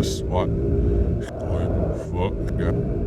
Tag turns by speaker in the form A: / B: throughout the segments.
A: was what? Fuck yeah.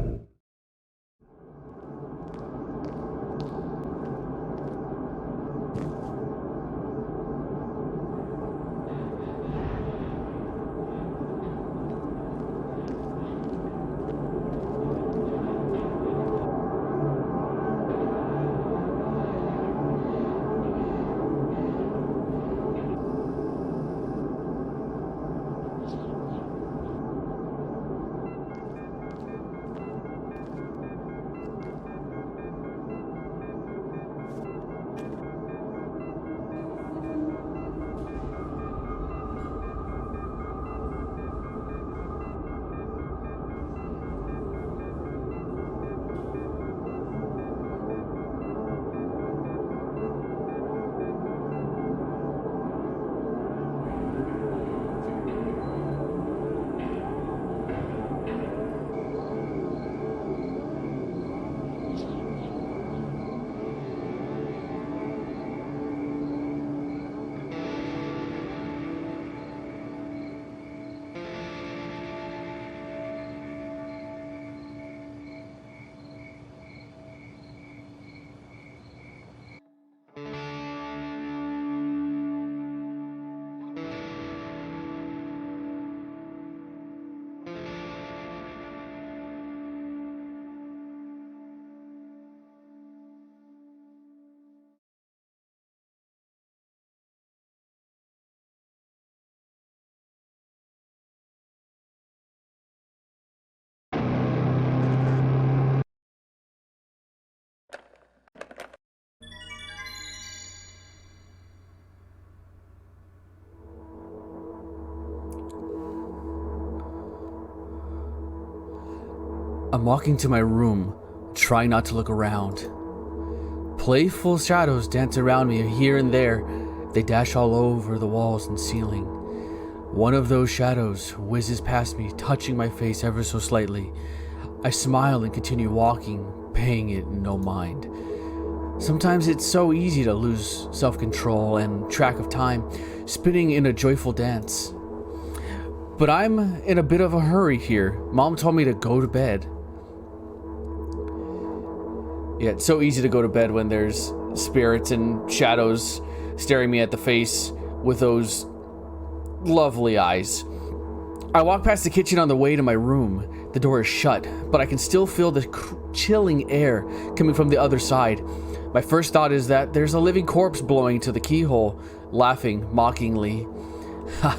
B: I'm walking to my room, trying not to look around. Playful shadows dance around me here and there. They dash all over the walls and ceiling. One of those shadows whizzes past me, touching my face ever so slightly. I smile and continue walking, paying it no mind. Sometimes it's so easy to lose self-control and track of time, spinning in a joyful dance. But I'm in a bit of a hurry here. Mom told me to go to bed. Yeah, it's so easy to go to bed when there's spirits and shadows staring me at the face with those lovely eyes. I walk past the kitchen on the way to my room. The door is shut, but I can still feel the chilling air coming from the other side. My first thought is that there's a living corpse blowing to the keyhole, laughing mockingly. Ha!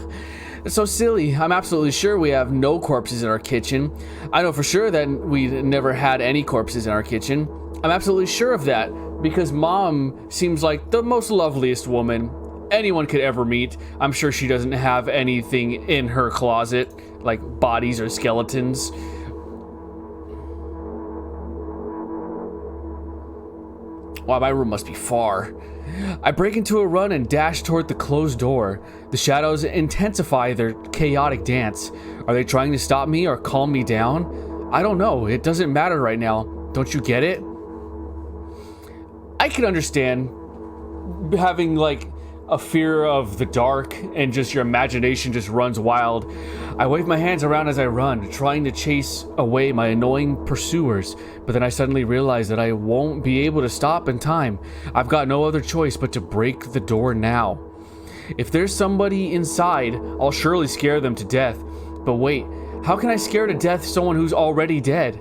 B: It's so silly. I'm absolutely sure we have no corpses in our kitchen. I know for sure that we never had any corpses in our kitchen. I'm absolutely sure of that because Mom seems like the most loveliest woman anyone could ever meet. I'm sure she doesn't have anything in her closet, like bodies or skeletons. Wow, my room must be far. I break into a run and dash toward the closed door. The shadows intensify their chaotic dance. Are they trying to stop me or calm me down? I don't know. It doesn't matter right now. Don't you get it? I can understand having like a fear of the dark and just your imagination just runs wild. I wave my hands around as I run, trying to chase away my annoying pursuers, but then I suddenly realize that I won't be able to stop in time. I've got no other choice but to break the door now. If there's somebody inside, I'll surely scare them to death. But wait, how can I scare to death someone who's already dead?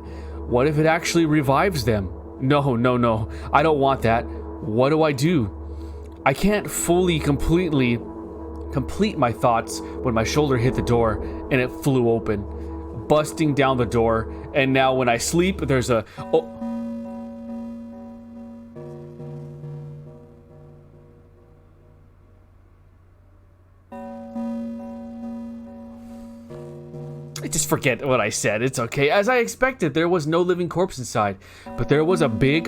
B: What if it actually revives them? No, I don't want that. What do? I can't completely complete my thoughts when my shoulder hit the door and it flew open, busting down the door. And now when I sleep, there's a... Oh. Just forget what I said. It's okay. As I expected, there was no living corpse inside, but there was a bag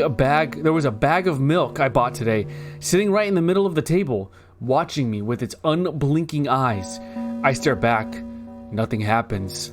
B: of milk I bought today, sitting right in the middle of the table, watching me with its unblinking eyes. I stare back. Nothing happens.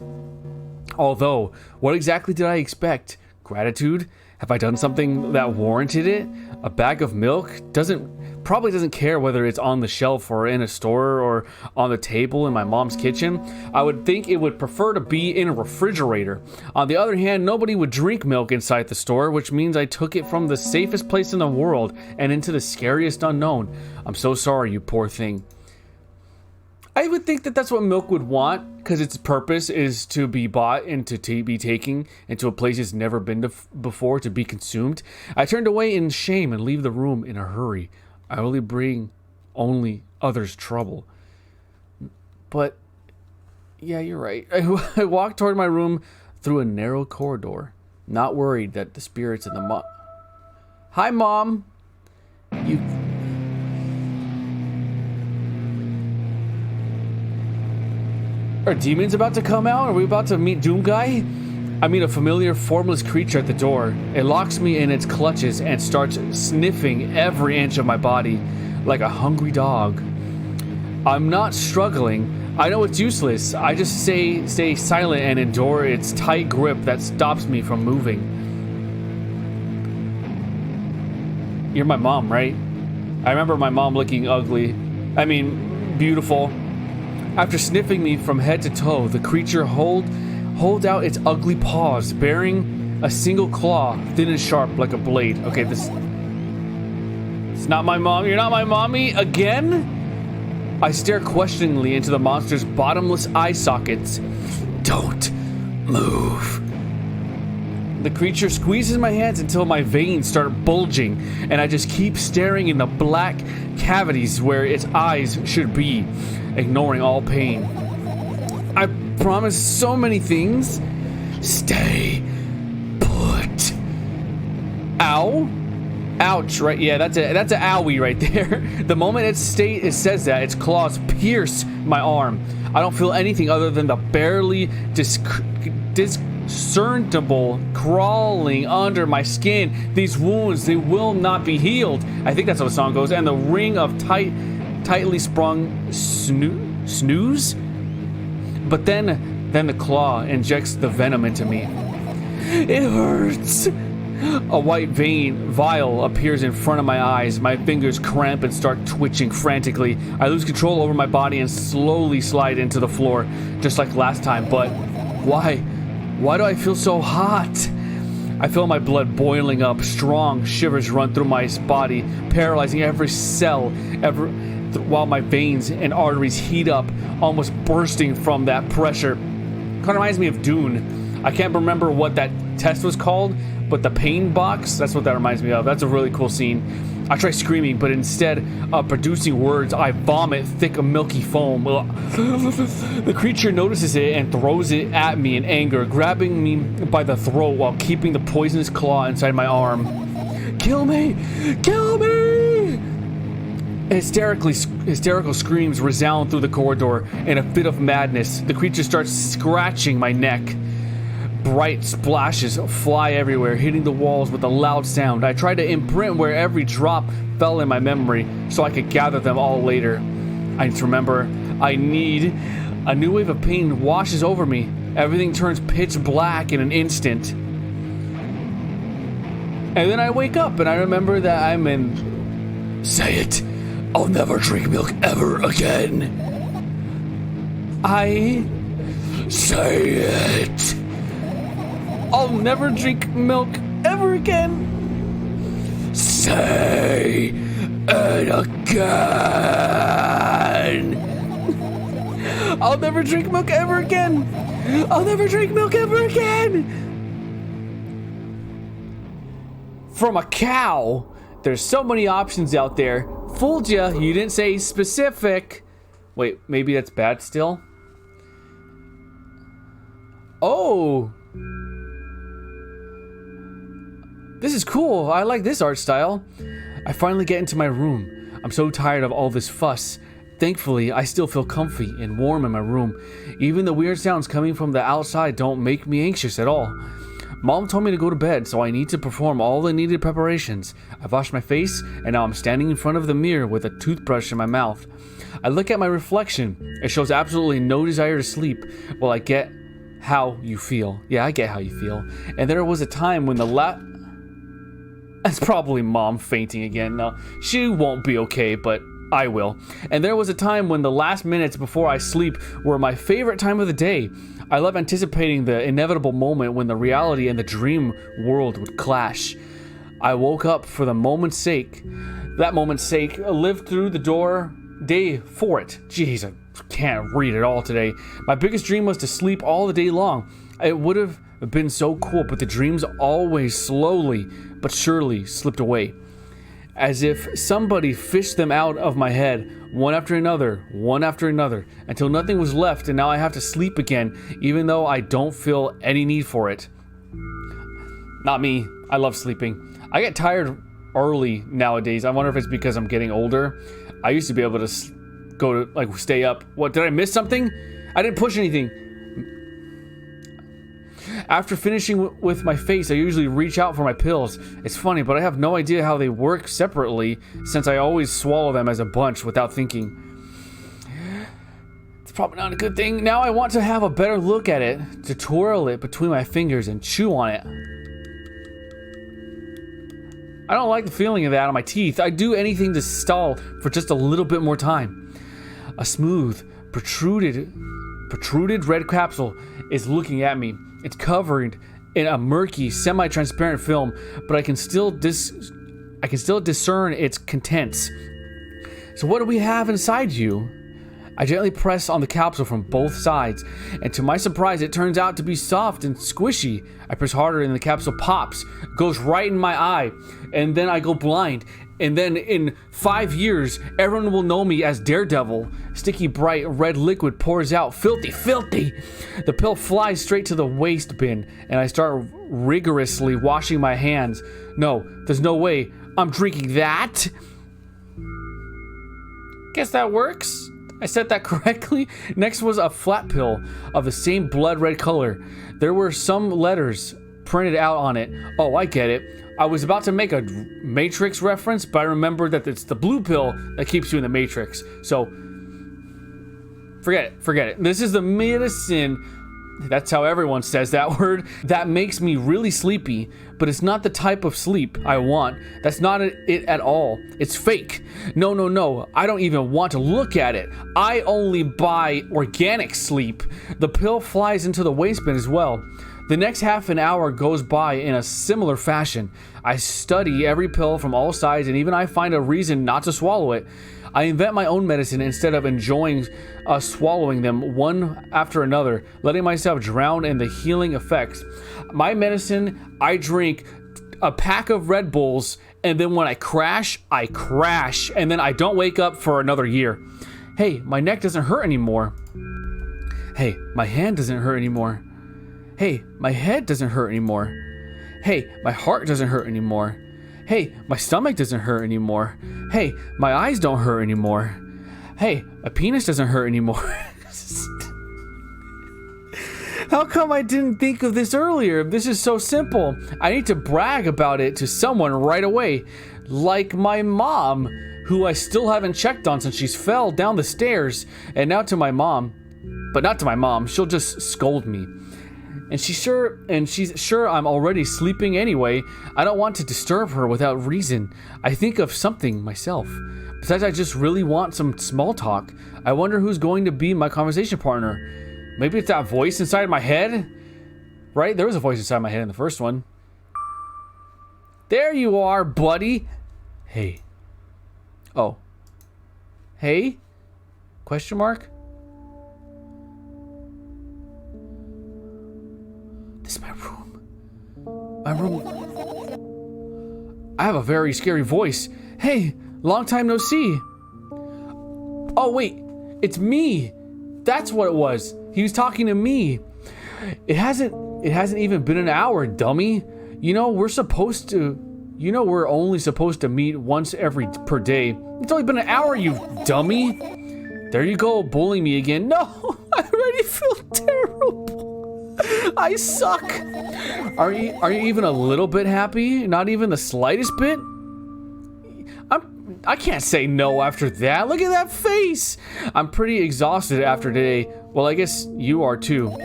B: Although, what exactly did I expect? Gratitude? Have I done something that warranted it? A bag of milk doesn't probably doesn't care whether it's on the shelf or in a store or on the table in my mom's kitchen. I would think it would prefer to be in a refrigerator. On the other hand, nobody would drink milk inside the store, which means I took it from the safest place in the world and into the scariest unknown. I'm so sorry, you poor thing. I would think that that's what milk would want, because its purpose is to be bought and to be taken into a place it's never been to before, to be consumed. I turned away in shame and leave the room in a hurry. I only bring only others trouble. But, yeah, you're right. I walked toward my room through a narrow corridor, not worried that the spirits in the Hi, Mom! You... Are demons about to come out? Are we about to meet Doom Guy? I meet a familiar, formless creature at the door. It locks me in its clutches and starts sniffing every inch of my body like a hungry dog. I'm not struggling. I know it's useless. I just stay silent and endure its tight grip that stops me from moving. You're my mom, right? I remember my mom looking ugly. I mean, beautiful. After sniffing me from head to toe, the creature holds out its ugly paws, bearing a single claw, thin and sharp like a blade. Okay, it's not my mom. You're not my mommy again? I stare questioningly into the monster's bottomless eye sockets. Don't move. The creature squeezes my hands until my veins start bulging, and I just keep staring in the black cavities where its eyes should be, ignoring all pain. I promised so many things. Stay put. Ow. Ouch, right? Yeah, that's an owie right there. The moment it says that, its claws pierce my arm. I don't feel anything other than the barely discernible crawling under my skin. These wounds, they will not be healed. I think that's how the song goes. And the ring of tightly sprung snooze. But then the claw injects the venom into me. It hurts. A white vial appears in front of my eyes. My fingers cramp and start twitching frantically. I lose control over my body and slowly slide into the floor, just like last time. But why? Why do I feel so hot? I feel my blood boiling up. Strong shivers run through my body, paralyzing every cell, while my veins and arteries heat up, almost bursting from that pressure. Kind of reminds me of Dune. I can't remember what that test was called, but the pain box, that's what that reminds me of. That's a really cool scene. I try screaming, but instead of producing words, I vomit thick, milky foam. The creature notices it and throws it at me in anger, grabbing me by the throat while keeping the poisonous claw inside my arm. Kill me! Kill me! Hysterical screams resound through the corridor. In a fit of madness, the creature starts scratching my neck. Bright splashes fly everywhere, hitting the walls with a loud sound. I try to imprint where every drop fell in my memory so I could gather them all later. I just remember I need. A new wave of pain washes over me. Everything turns pitch black in an instant. And then I wake up and I remember that I'm in... Say it. I'll never drink milk ever again. I... Say it. I'll never drink milk ever again. Say it again. I'll never drink milk ever again. I'll never drink milk ever again. From a cow. There's so many options out there. Fooled ya. You didn't say specific. Wait, maybe that's bad still? Oh. This is cool. I like this art style. I finally get into my room. I'm so tired of all this fuss. Thankfully, I still feel comfy and warm in my room. Even the weird sounds coming from the outside don't make me anxious at all. Mom told me to go to bed, so I need to perform all the needed preparations. I've washed my face, and now I'm standing in front of the mirror with a toothbrush in my mouth. I look at my reflection. It shows absolutely no desire to sleep. Well, I get how you feel. Yeah, I get how you feel. And there was a time when That's probably Mom fainting again. No, she won't be okay, but I will. And there was a time when the last minutes before I sleep were my favorite time of the day. I love anticipating the inevitable moment when the reality and the dream world would clash. I woke up for the moment's sake. That moment's sake, lived through the day for it. Jeez, I can't read it all today. My biggest dream was to sleep all the day long. It would have been so cool, but the dreams always slowly but surely slipped away. As if somebody fished them out of my head, one after another, until nothing was left, and now I have to sleep again, even though I don't feel any need for it. Not me. I love sleeping. I get tired early nowadays. I wonder if it's because I'm getting older. I used to be able to stay up. What, did I miss something? I didn't push anything. After finishing with my face, I usually reach out for my pills. It's funny, but I have no idea how they work separately since I always swallow them as a bunch without thinking. It's probably not a good thing. Now I want to have a better look at it, to twirl it between my fingers and chew on it. I don't like the feeling of that on my teeth. I'd do anything to stall for just a little bit more time. A smooth, protruded red capsule is looking at me. It's covered in a murky, semi-transparent film, but I can still discern its contents. So what do we have inside you? I gently press on the capsule from both sides, and to my surprise, it turns out to be soft and squishy. I press harder and the capsule pops, goes right in my eye, and then I go blind. And then in 5 years, everyone will know me as Daredevil. Sticky, bright red liquid pours out. Filthy, filthy! The pill flies straight to the waste bin, and I start rigorously washing my hands. No, there's no way I'm drinking that. Guess that works. I said that correctly. Next was a flat pill of the same blood red color. There were some letters printed out on it. Oh, I get it. I was about to make a Matrix reference, but I remembered that it's the blue pill that keeps you in the Matrix. So, forget it. This is the medicine, that's how everyone says that word, that makes me really sleepy, but it's not the type of sleep I want. That's not it at all. It's fake. No. I don't even want to look at it. I only buy organic sleep. The pill flies into the waste bin as well. The next half an hour goes by in a similar fashion. I study every pill from all sides, and even I find a reason not to swallow it. I invent my own medicine instead of enjoying swallowing them one after another, letting myself drown in the healing effects. My medicine, I drink a pack of Red Bulls, and then when I crash, and then I don't wake up for another year. Hey, my neck doesn't hurt anymore. Hey, my hand doesn't hurt anymore. Hey, my head doesn't hurt anymore. Hey, my heart doesn't hurt anymore. Hey, my stomach doesn't hurt anymore. Hey, my eyes don't hurt anymore. Hey, my penis doesn't hurt anymore. How come I didn't think of this earlier? This is so simple. I need to brag about it to someone right away. Like my mom, who I still haven't checked on since she's fell down the stairs. And now to my mom. But not to my mom. She'll just scold me. And she's sure I'm already sleeping anyway. I don't want to disturb her without reason. I think of something myself. Besides, I just really want some small talk. I wonder who's going to be my conversation partner. Maybe it's that voice inside my head? Right? There was a voice inside my head in the first one. There you are, buddy. Hey. Oh. Hey? Question mark? This is my room. I have a very scary voice. Hey, long time no see. Oh wait, it's me. That's what it was. He was talking to me. It hasn't even been an hour, dummy. We're only supposed to meet once per day. It's only been an hour, you dummy. There you go, bullying me again. No, I already feel terrible. I suck. Are you even a little bit happy? Not even the slightest bit? I can't say no after that. Look at that face. I'm pretty exhausted after today. Well, I guess you are too.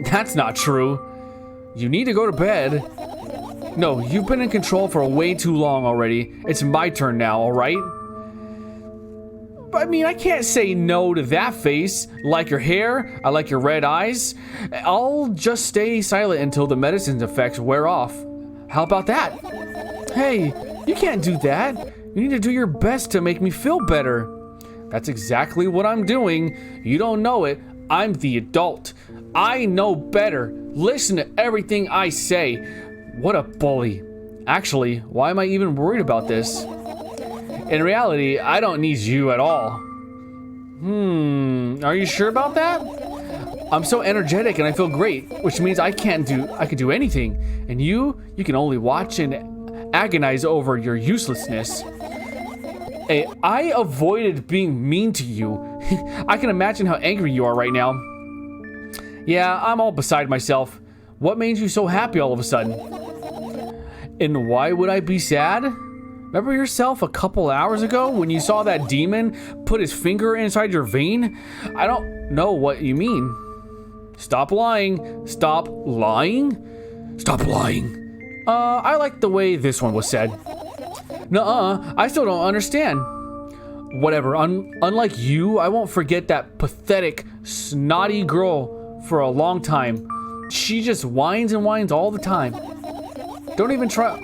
B: That's not true. You need to go to bed. No, you've been in control for way too long already. It's my turn now, alright? I mean, I can't say no to that face. Like your hair, I like your red eyes. I'll just stay silent until the medicine's effects wear off. How about that? Hey, you can't do that. You need to do your best to make me feel better. That's exactly what I'm doing. You don't know it. I'm the adult. I know better. Listen to everything I say. What a bully. Actually, why am I even worried about this? In reality, I don't need you at all. Are you sure about that? I'm so energetic and I feel great, which means I can do anything. And you can only watch and agonize over your uselessness. Hey, I avoided being mean to you. I can imagine how angry you are right now. Yeah, I'm all beside myself. What made you so happy all of a sudden? And why would I be sad? Remember yourself a couple hours ago when you saw that demon put his finger inside your vein? I don't know what you mean. Stop lying. Stop lying? Stop lying. I like the way this one was said. Nuh-uh, I still don't understand. Whatever, unlike you, I won't forget that pathetic, snotty girl for a long time. She just whines and whines all the time. Don't even try.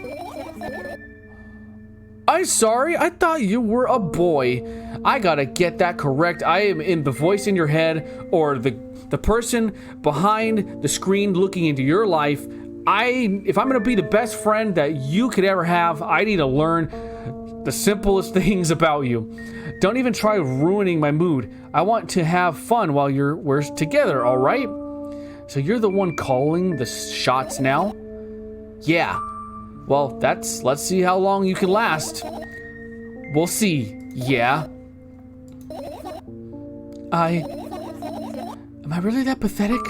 B: I'm sorry, I thought you were a boy. I gotta get that correct. I am in the voice in your head, or the person behind the screen looking into your life. If I'm gonna be the best friend that you could ever have, I need to learn the simplest things about you. Don't even try ruining my mood. I want to have fun while we're together, all right? So you're the one calling the shots now? Yeah. Well, let's see how long you can last. We'll see. Yeah. Am I really that pathetic?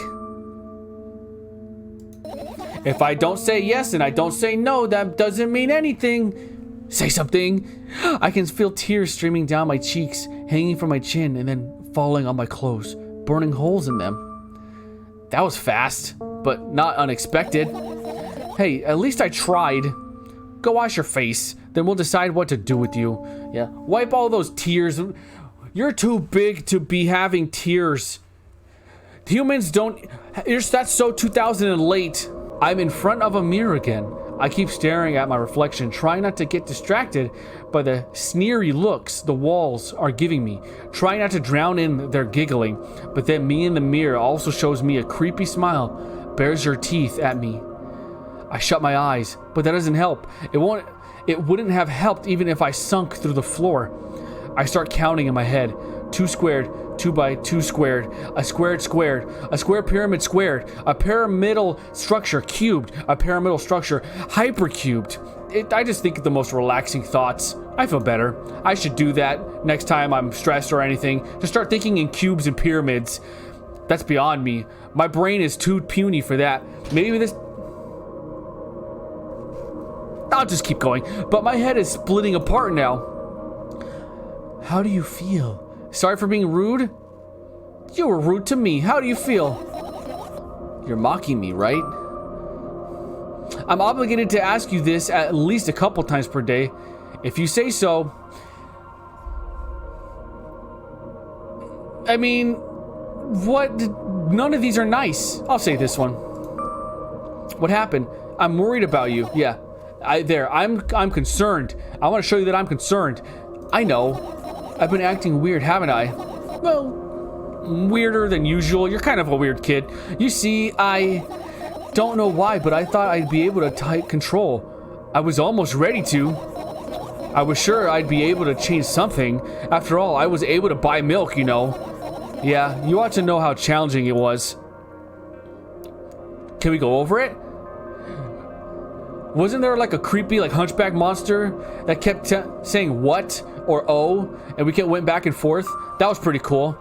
B: If I don't say yes and I don't say no, that doesn't mean anything. Say something. I can feel tears streaming down my cheeks, hanging from my chin, and then falling on my clothes, burning holes in them. That was fast, but not unexpected. Hey, at least I tried. Go wash your face, then we'll decide what to do with you. Yeah, wipe all those tears. You're too big to be having tears. Humans don't. That's so 2000 and late. I'm in front of a mirror again. I keep staring at my reflection, trying not to get distracted by the sneery looks the walls are giving me, trying not to drown in their giggling. But then me in the mirror also shows me a creepy smile, bares your teeth at me. I shut my eyes, but that doesn't help. It wouldn't have helped even if I sunk through the floor. I start counting in my head. 2 squared, 2 by 2 squared, a squared squared, a square pyramid squared, a pyramidal structure cubed, a pyramidal structure hypercubed. I just think of the most relaxing thoughts. I feel better. I should do that next time I'm stressed or anything. To start thinking in cubes and pyramids. That's beyond me. My brain is too puny for that. Maybe this... I'll just keep going. But my head is splitting apart now. How do you feel? Sorry for being rude? You were rude to me. How do you feel? You're mocking me, right? I'm obligated to ask you this at least a couple times per day. If you say so. I mean, what? None of these are nice. I'll say this one. What happened? I'm worried about you. Yeah. I'm concerned. I want to show you that I'm concerned. I know. I've been acting weird, haven't I? Well, weirder than usual. You're kind of a weird kid. You see, I don't know why, but I thought I'd be able to take control. I was almost ready to. I was sure I'd be able to change something. After all, I was able to buy milk, you know. Yeah, you ought to know how challenging it was. Can we go over it? Wasn't there like a creepy hunchback monster that kept saying what or oh, and we went back and forth? That was pretty cool.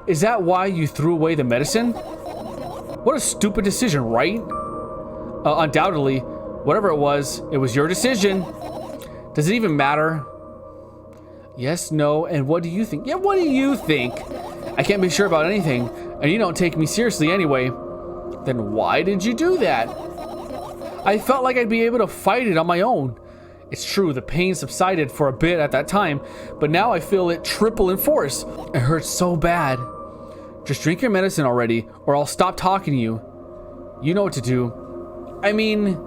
B: Is that why you threw away the medicine? What a stupid decision, right? Undoubtedly, whatever it was your decision. Does it even matter? Yes, no, and what do you think? Yeah, what do you think? I can't be sure about anything, and you don't take me seriously anyway. Then why did you do that? I felt like I'd be able to fight it on my own. It's true, the pain subsided for a bit at that time, but now I feel it triple in force. It hurts so bad. Just drink your medicine already, or I'll stop talking to you. You know what to do. I mean,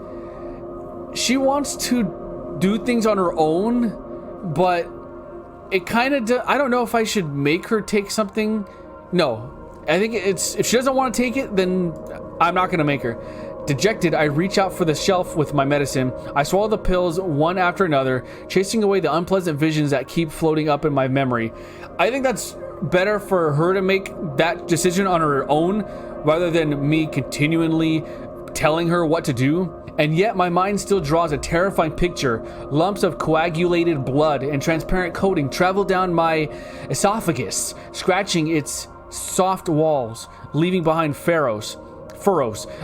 B: she wants to do things on her own, but it kind of, I don't know if I should make her take something. No, I think it's, if she doesn't want to take it, then I'm not going to make her. Dejected, I reach out for the shelf with my medicine. I swallow the pills one after another, chasing away the unpleasant visions that keep floating up in my memory. I think that's better for her to make that decision on her own, rather than me continually telling her what to do. And yet my mind still draws a terrifying picture. Lumps of coagulated blood and transparent coating travel down my esophagus, scratching its soft walls, leaving behind furrows.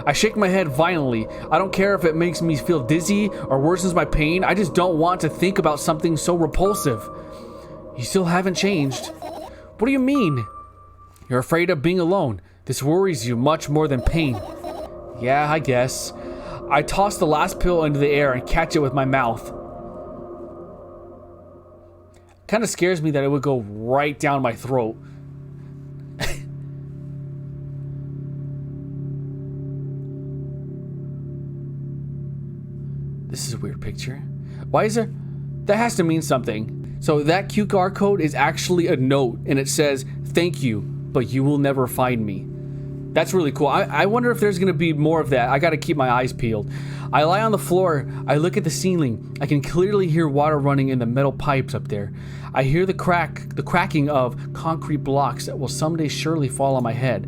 B: I shake my head violently. I don't care if it makes me feel dizzy or worsens my pain. I just don't want to think about something so repulsive. You still haven't changed. What do you mean? You're afraid of being alone. This worries you much more than pain. Yeah, I guess. I toss the last pill into the air and catch it with my mouth. Kind of scares me that it would go right down my throat. This is a weird picture. Why is there? That has to mean something. So that QR code is actually a note, and it says, "Thank you, but you will never find me." That's really cool. I wonder if there's going to be more of that. I got to keep my eyes peeled. I lie on the floor. I look at the ceiling. I can clearly hear water running in the metal pipes up there. I hear the cracking of concrete blocks that will someday surely fall on my head.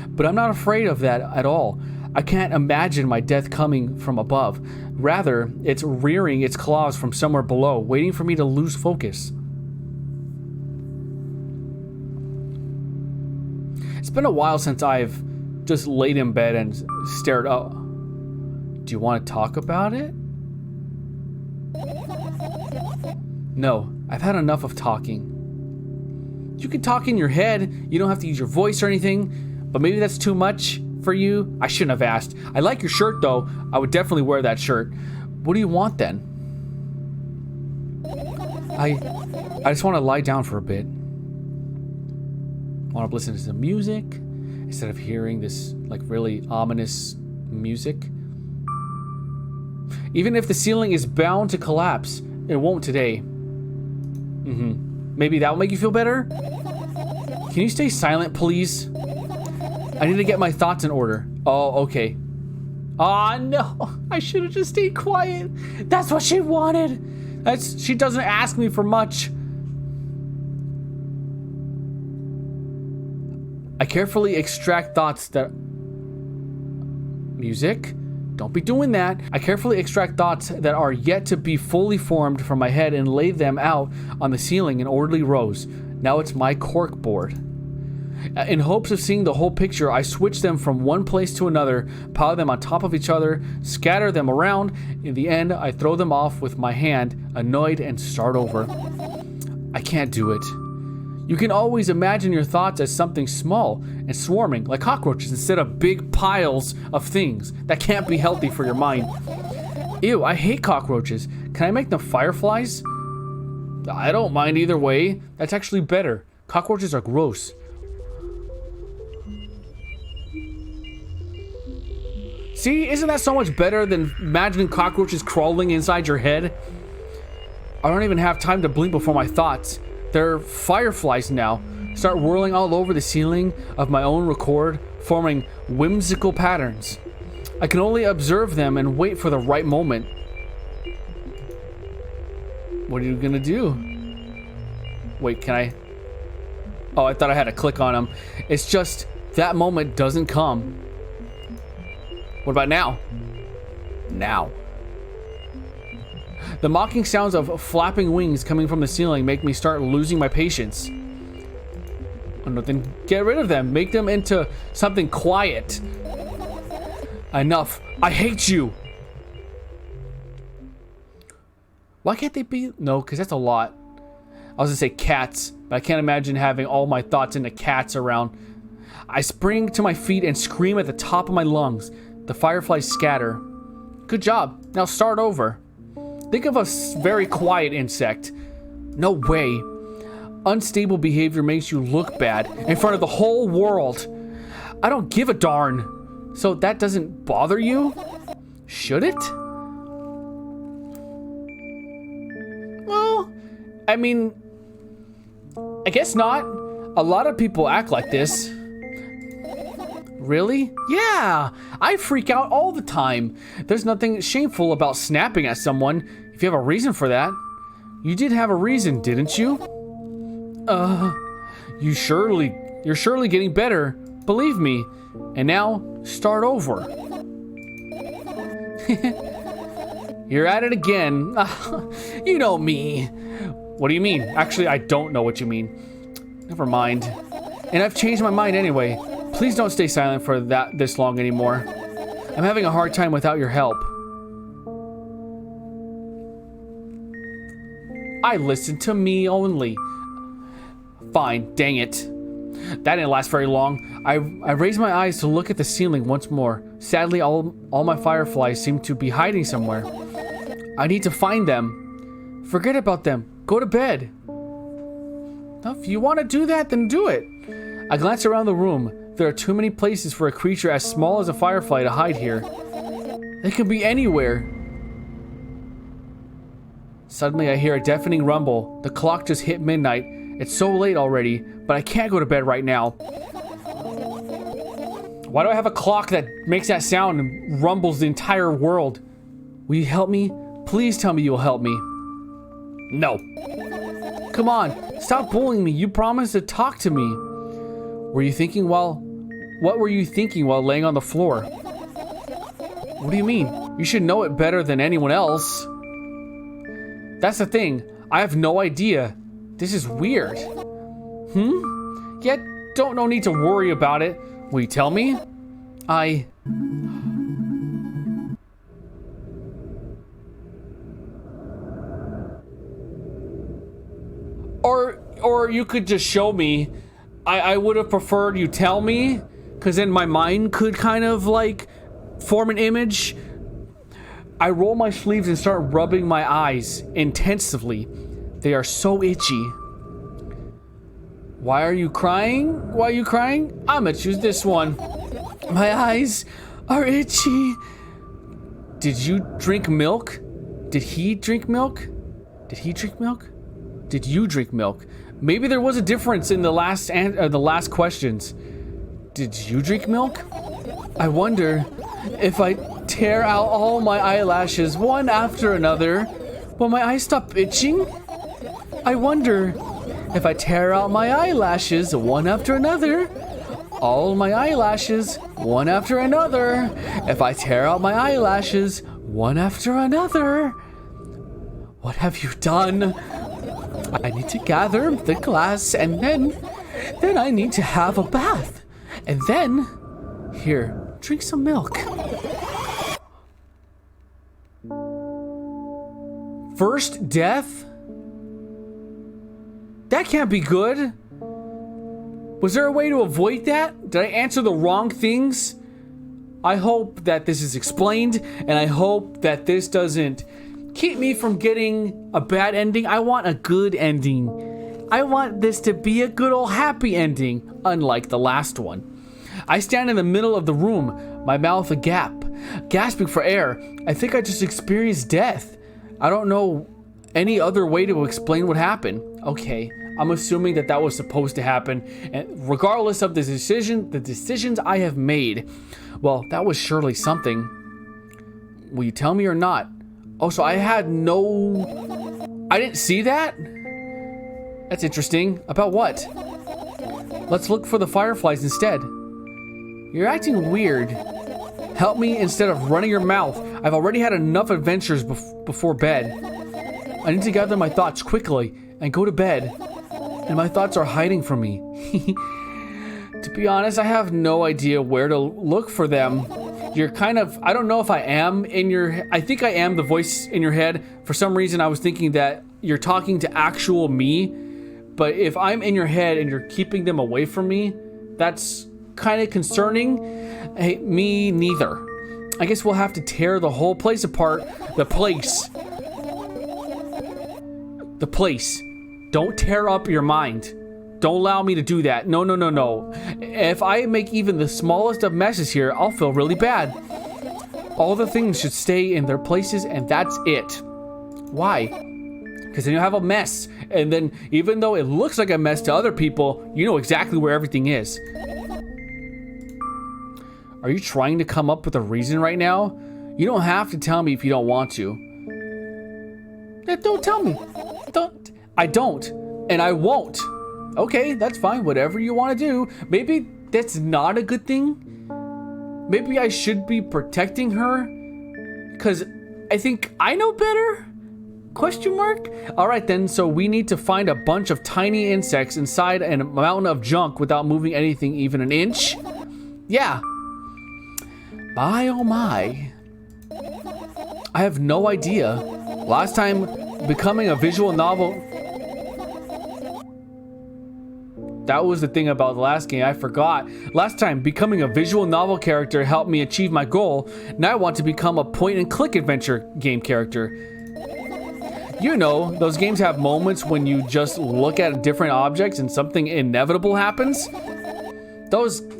B: But I'm not afraid of that at all. I can't imagine my death coming from above. Rather, it's rearing its claws from somewhere below, waiting for me to lose focus. It's been a while since I've just laid in bed and stared up. Do you want to talk about it? No, I've had enough of talking. You can talk in your head. You don't have to use your voice or anything, but maybe that's too much for you. I shouldn't have asked. I like your shirt though. I would definitely wear that shirt. What do you want then? I just want to lie down for a bit. I want to listen to some music instead of hearing this like really ominous music. Even if the ceiling is bound to collapse, it won't today. Maybe that will make you feel better? Can you stay silent, please? I need to get my thoughts in order. Oh, okay. Aw, no. I should have just stayed quiet. That's what she wanted. She doesn't ask me for much. I carefully extract thoughts that... Music? Don't be doing that. I carefully extract thoughts that are yet to be fully formed from my head and lay them out on the ceiling in orderly rows. Now it's my cork board. In hopes of seeing the whole picture, I switch them from one place to another, pile them on top of each other, scatter them around. In the end, I throw them off with my hand, annoyed, and start over. I can't do it. You can always imagine your thoughts as something small and swarming, like cockroaches, instead of big piles of things. That can't be healthy for your mind. Ew, I hate cockroaches. Can I make them fireflies? I don't mind either way. That's actually better. Cockroaches are gross. See, isn't that so much better than imagining cockroaches crawling inside your head? I don't even have time to blink before my thoughts. They're fireflies now. Start whirling all over the ceiling of my own record, forming whimsical patterns. I can only observe them and wait for the right moment. What are you gonna do? Wait, can I? Oh, I thought I had to click on them. It's just that moment doesn't come. What about now? Now. The mocking sounds of flapping wings coming from the ceiling make me start losing my patience. Oh no, then get rid of them. Make them into something quiet. Enough. I hate you. Why can't they be? No, because that's a lot. I was gonna say cats, but I can't imagine having all my thoughts into cats around. I spring to my feet and scream at the top of my lungs. The fireflies scatter. Good job. Now start over. Think of a very quiet insect. No way. Unstable behavior makes you look bad in front of the whole world. I don't give a darn. So that doesn't bother you? Should it? Well, I mean, I guess not. A lot of people act like this. Really? Yeah, I freak out all the time. There's nothing shameful about snapping at someone if you have a reason for that. You did have a reason, didn't you? You're surely getting better, believe me. And now, start over. You're at it again. You know me. What do you mean? Actually, I don't know what you mean. Never mind. And I've changed my mind anyway. Please don't stay silent for this long anymore. I'm having a hard time without your help. I listen to me only. Fine, dang it. That didn't last very long. I raised my eyes to look at the ceiling once more. Sadly, all my fireflies seem to be hiding somewhere. I need to find them. Forget about them. Go to bed. If you want to do that, then do it. I glance around the room. There are too many places for a creature as small as a firefly to hide here. It can be anywhere. Suddenly, I hear a deafening rumble. The clock just hit midnight. It's so late already, but I can't go to bed right now. Why do I have a clock that makes that sound and rumbles the entire world? Will you help me? Please tell me you'll help me. No. Come on, stop bullying me. You promised to talk to me. What were you thinking while laying on the floor? What do you mean? You should know it better than anyone else. That's the thing. I have no idea. This is weird. Yet, no need to worry about it. Will you tell me? Or you could just show me. I would have preferred you tell me, because then my mind could kind of like form an image. I roll my sleeves and start rubbing my eyes intensively. They are so itchy. Why are you crying? Why are you crying? I'm gonna choose this one. My eyes are itchy. Did you drink milk? Did he drink milk? Did he drink milk? Did you drink milk? Maybe there was a difference in the last questions. Did you drink milk? I wonder if I tear out all my eyelashes one after another, will my eyes stop itching? I wonder if I tear out my eyelashes one after another, all my eyelashes one after another, if I tear out my eyelashes one after another. What have you done? I need to gather the glass, and then I need to have a bath. And then, here, drink some milk. First death? That can't be good. Was there a way to avoid that? Did I answer the wrong things? I hope that this is explained, and I hope that this doesn't keep me from getting a bad ending. I want a good ending. I want this to be a good old happy ending, unlike the last one. I stand in the middle of the room, my mouth agape, gasping for air. I think I just experienced death. I don't know any other way to explain what happened. Okay, I'm assuming that was supposed to happen, and regardless of the decisions I have made, well, that was surely something. Will you tell me or not? Oh, so I didn't see that? That's interesting. About what? Let's look for the fireflies instead. You're acting weird. Help me instead of running your mouth. I've already had enough adventures before bed. I need to gather my thoughts quickly and go to bed. And my thoughts are hiding from me. To be honest, I have no idea where to look for them. You're kind of, I don't know if I am I think I am the voice in your head. For some reason, I was thinking that you're talking to actual me. But if I'm in your head and you're keeping them away from me, that's kind of concerning. Hey, me neither. I guess we'll have to tear the whole place apart. The place. The place. Don't tear up your mind. Don't allow me to do that. No, no, no, no. If I make even the smallest of messes here, I'll feel really bad. All the things should stay in their places, and that's it. Why? Because then you'll have a mess. And then, even though it looks like a mess to other people, you know exactly where everything is. Are you trying to come up with a reason right now? You don't have to tell me if you don't want to. Don't tell me. I don't. And I won't. Okay, that's fine. Whatever you want to do. Maybe that's not a good thing. Maybe I should be protecting her. Because I think I know better? Question mark? Alright then, so we need to find a bunch of tiny insects inside a mountain of junk without moving anything even an inch? Yeah. My oh my. I have no idea. Last time, becoming a visual novel... That was the thing about the last game, I forgot. Last time, becoming a visual novel character helped me achieve my goal. Now I want to become a point-and-click adventure game character. You know, those games have moments when you just look at different objects and something inevitable happens.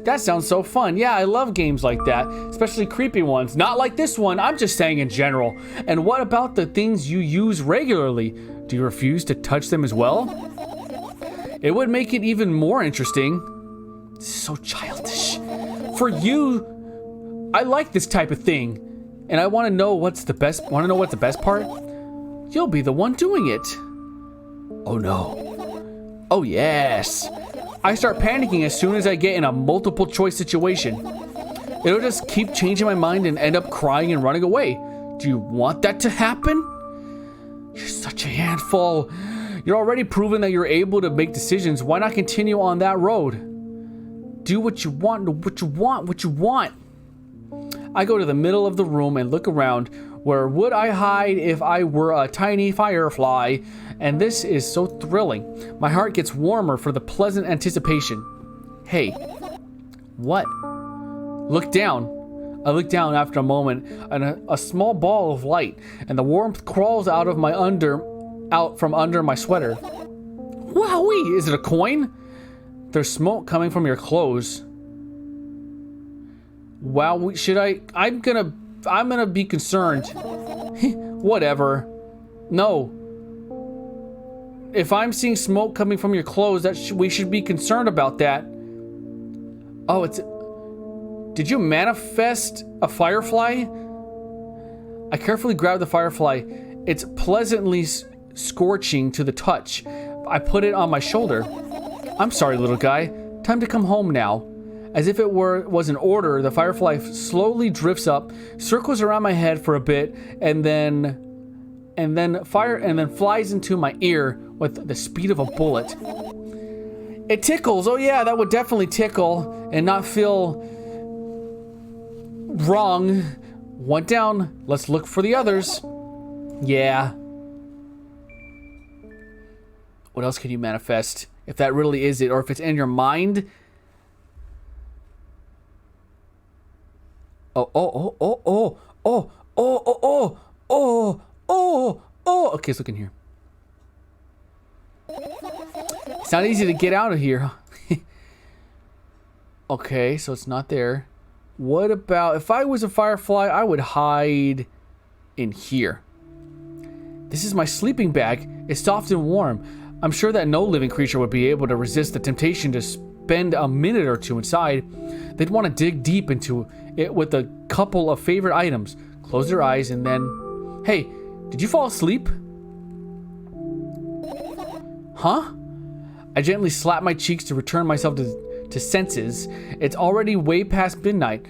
B: That sounds so fun. Yeah, I love games like that, especially creepy ones. Not like this one, I'm just saying in general. And what about the things you use regularly? Do you refuse to touch them as well? It would make it even more interesting. This is so childish. For you, I like this type of thing. And I want to know what's the best part? You'll be the one doing it. Oh no. Oh yes. I start panicking as soon as I get in a multiple choice situation. It'll just keep changing my mind and end up crying and running away. Do you want that to happen? You're such a handful. You're already proven that you're able to make decisions. Why not continue on that road? Do what you want, what you want. I go to the middle of the room and look around. Where would I hide if I were a tiny firefly? And this is so thrilling. My heart gets warmer for the pleasant anticipation. Hey, what? Look down. I look down after a moment, and a small ball of light, and the warmth crawls out from under my sweater. Wowee! Is it a coin? There's smoke coming from your clothes. Wow, I'm gonna be concerned. Whatever. No. If I'm seeing smoke coming from your clothes, we should be concerned about that. Oh, did you manifest a firefly? I carefully grab the firefly. It's pleasantly scorching to the touch. I put it on my shoulder. I'm sorry, little guy. Time to come home now. As if it was an order, the firefly slowly drifts up, circles around my head for a bit, and then flies into my ear with the speed of a bullet. It tickles. Oh yeah, that would definitely tickle and not feel wrong. One down. Let's look for the others. Yeah. What else can you manifest? If that really is it, or if it's in your mind. Oh. Okay, let's look in here. It's not easy to get out of here. Okay, so it's not there. What about, if I was a firefly, I would hide in here. This is my sleeping bag. It's soft and warm. I'm sure that no living creature would be able to resist the temptation to spend a minute or two inside. They'd want to dig deep into it with a couple of favorite items, close their eyes, and then... Hey, did you fall asleep? Huh? I gently slap my cheeks to return myself to senses. It's already way past midnight.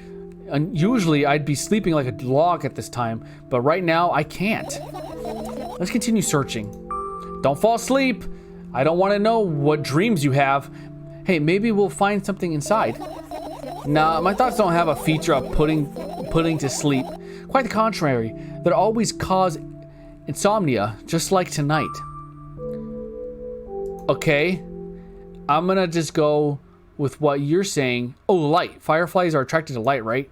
B: And usually I'd be sleeping like a log at this time, but right now I can't. Let's continue searching. Don't fall asleep. I don't want to know what dreams you have. Hey, maybe we'll find something inside. Nah, my thoughts don't have a feature of putting to sleep. Quite the contrary. They'll always cause insomnia, just like tonight. Okay. I'm gonna just go with what you're saying. Oh, light. Fireflies are attracted to light, right?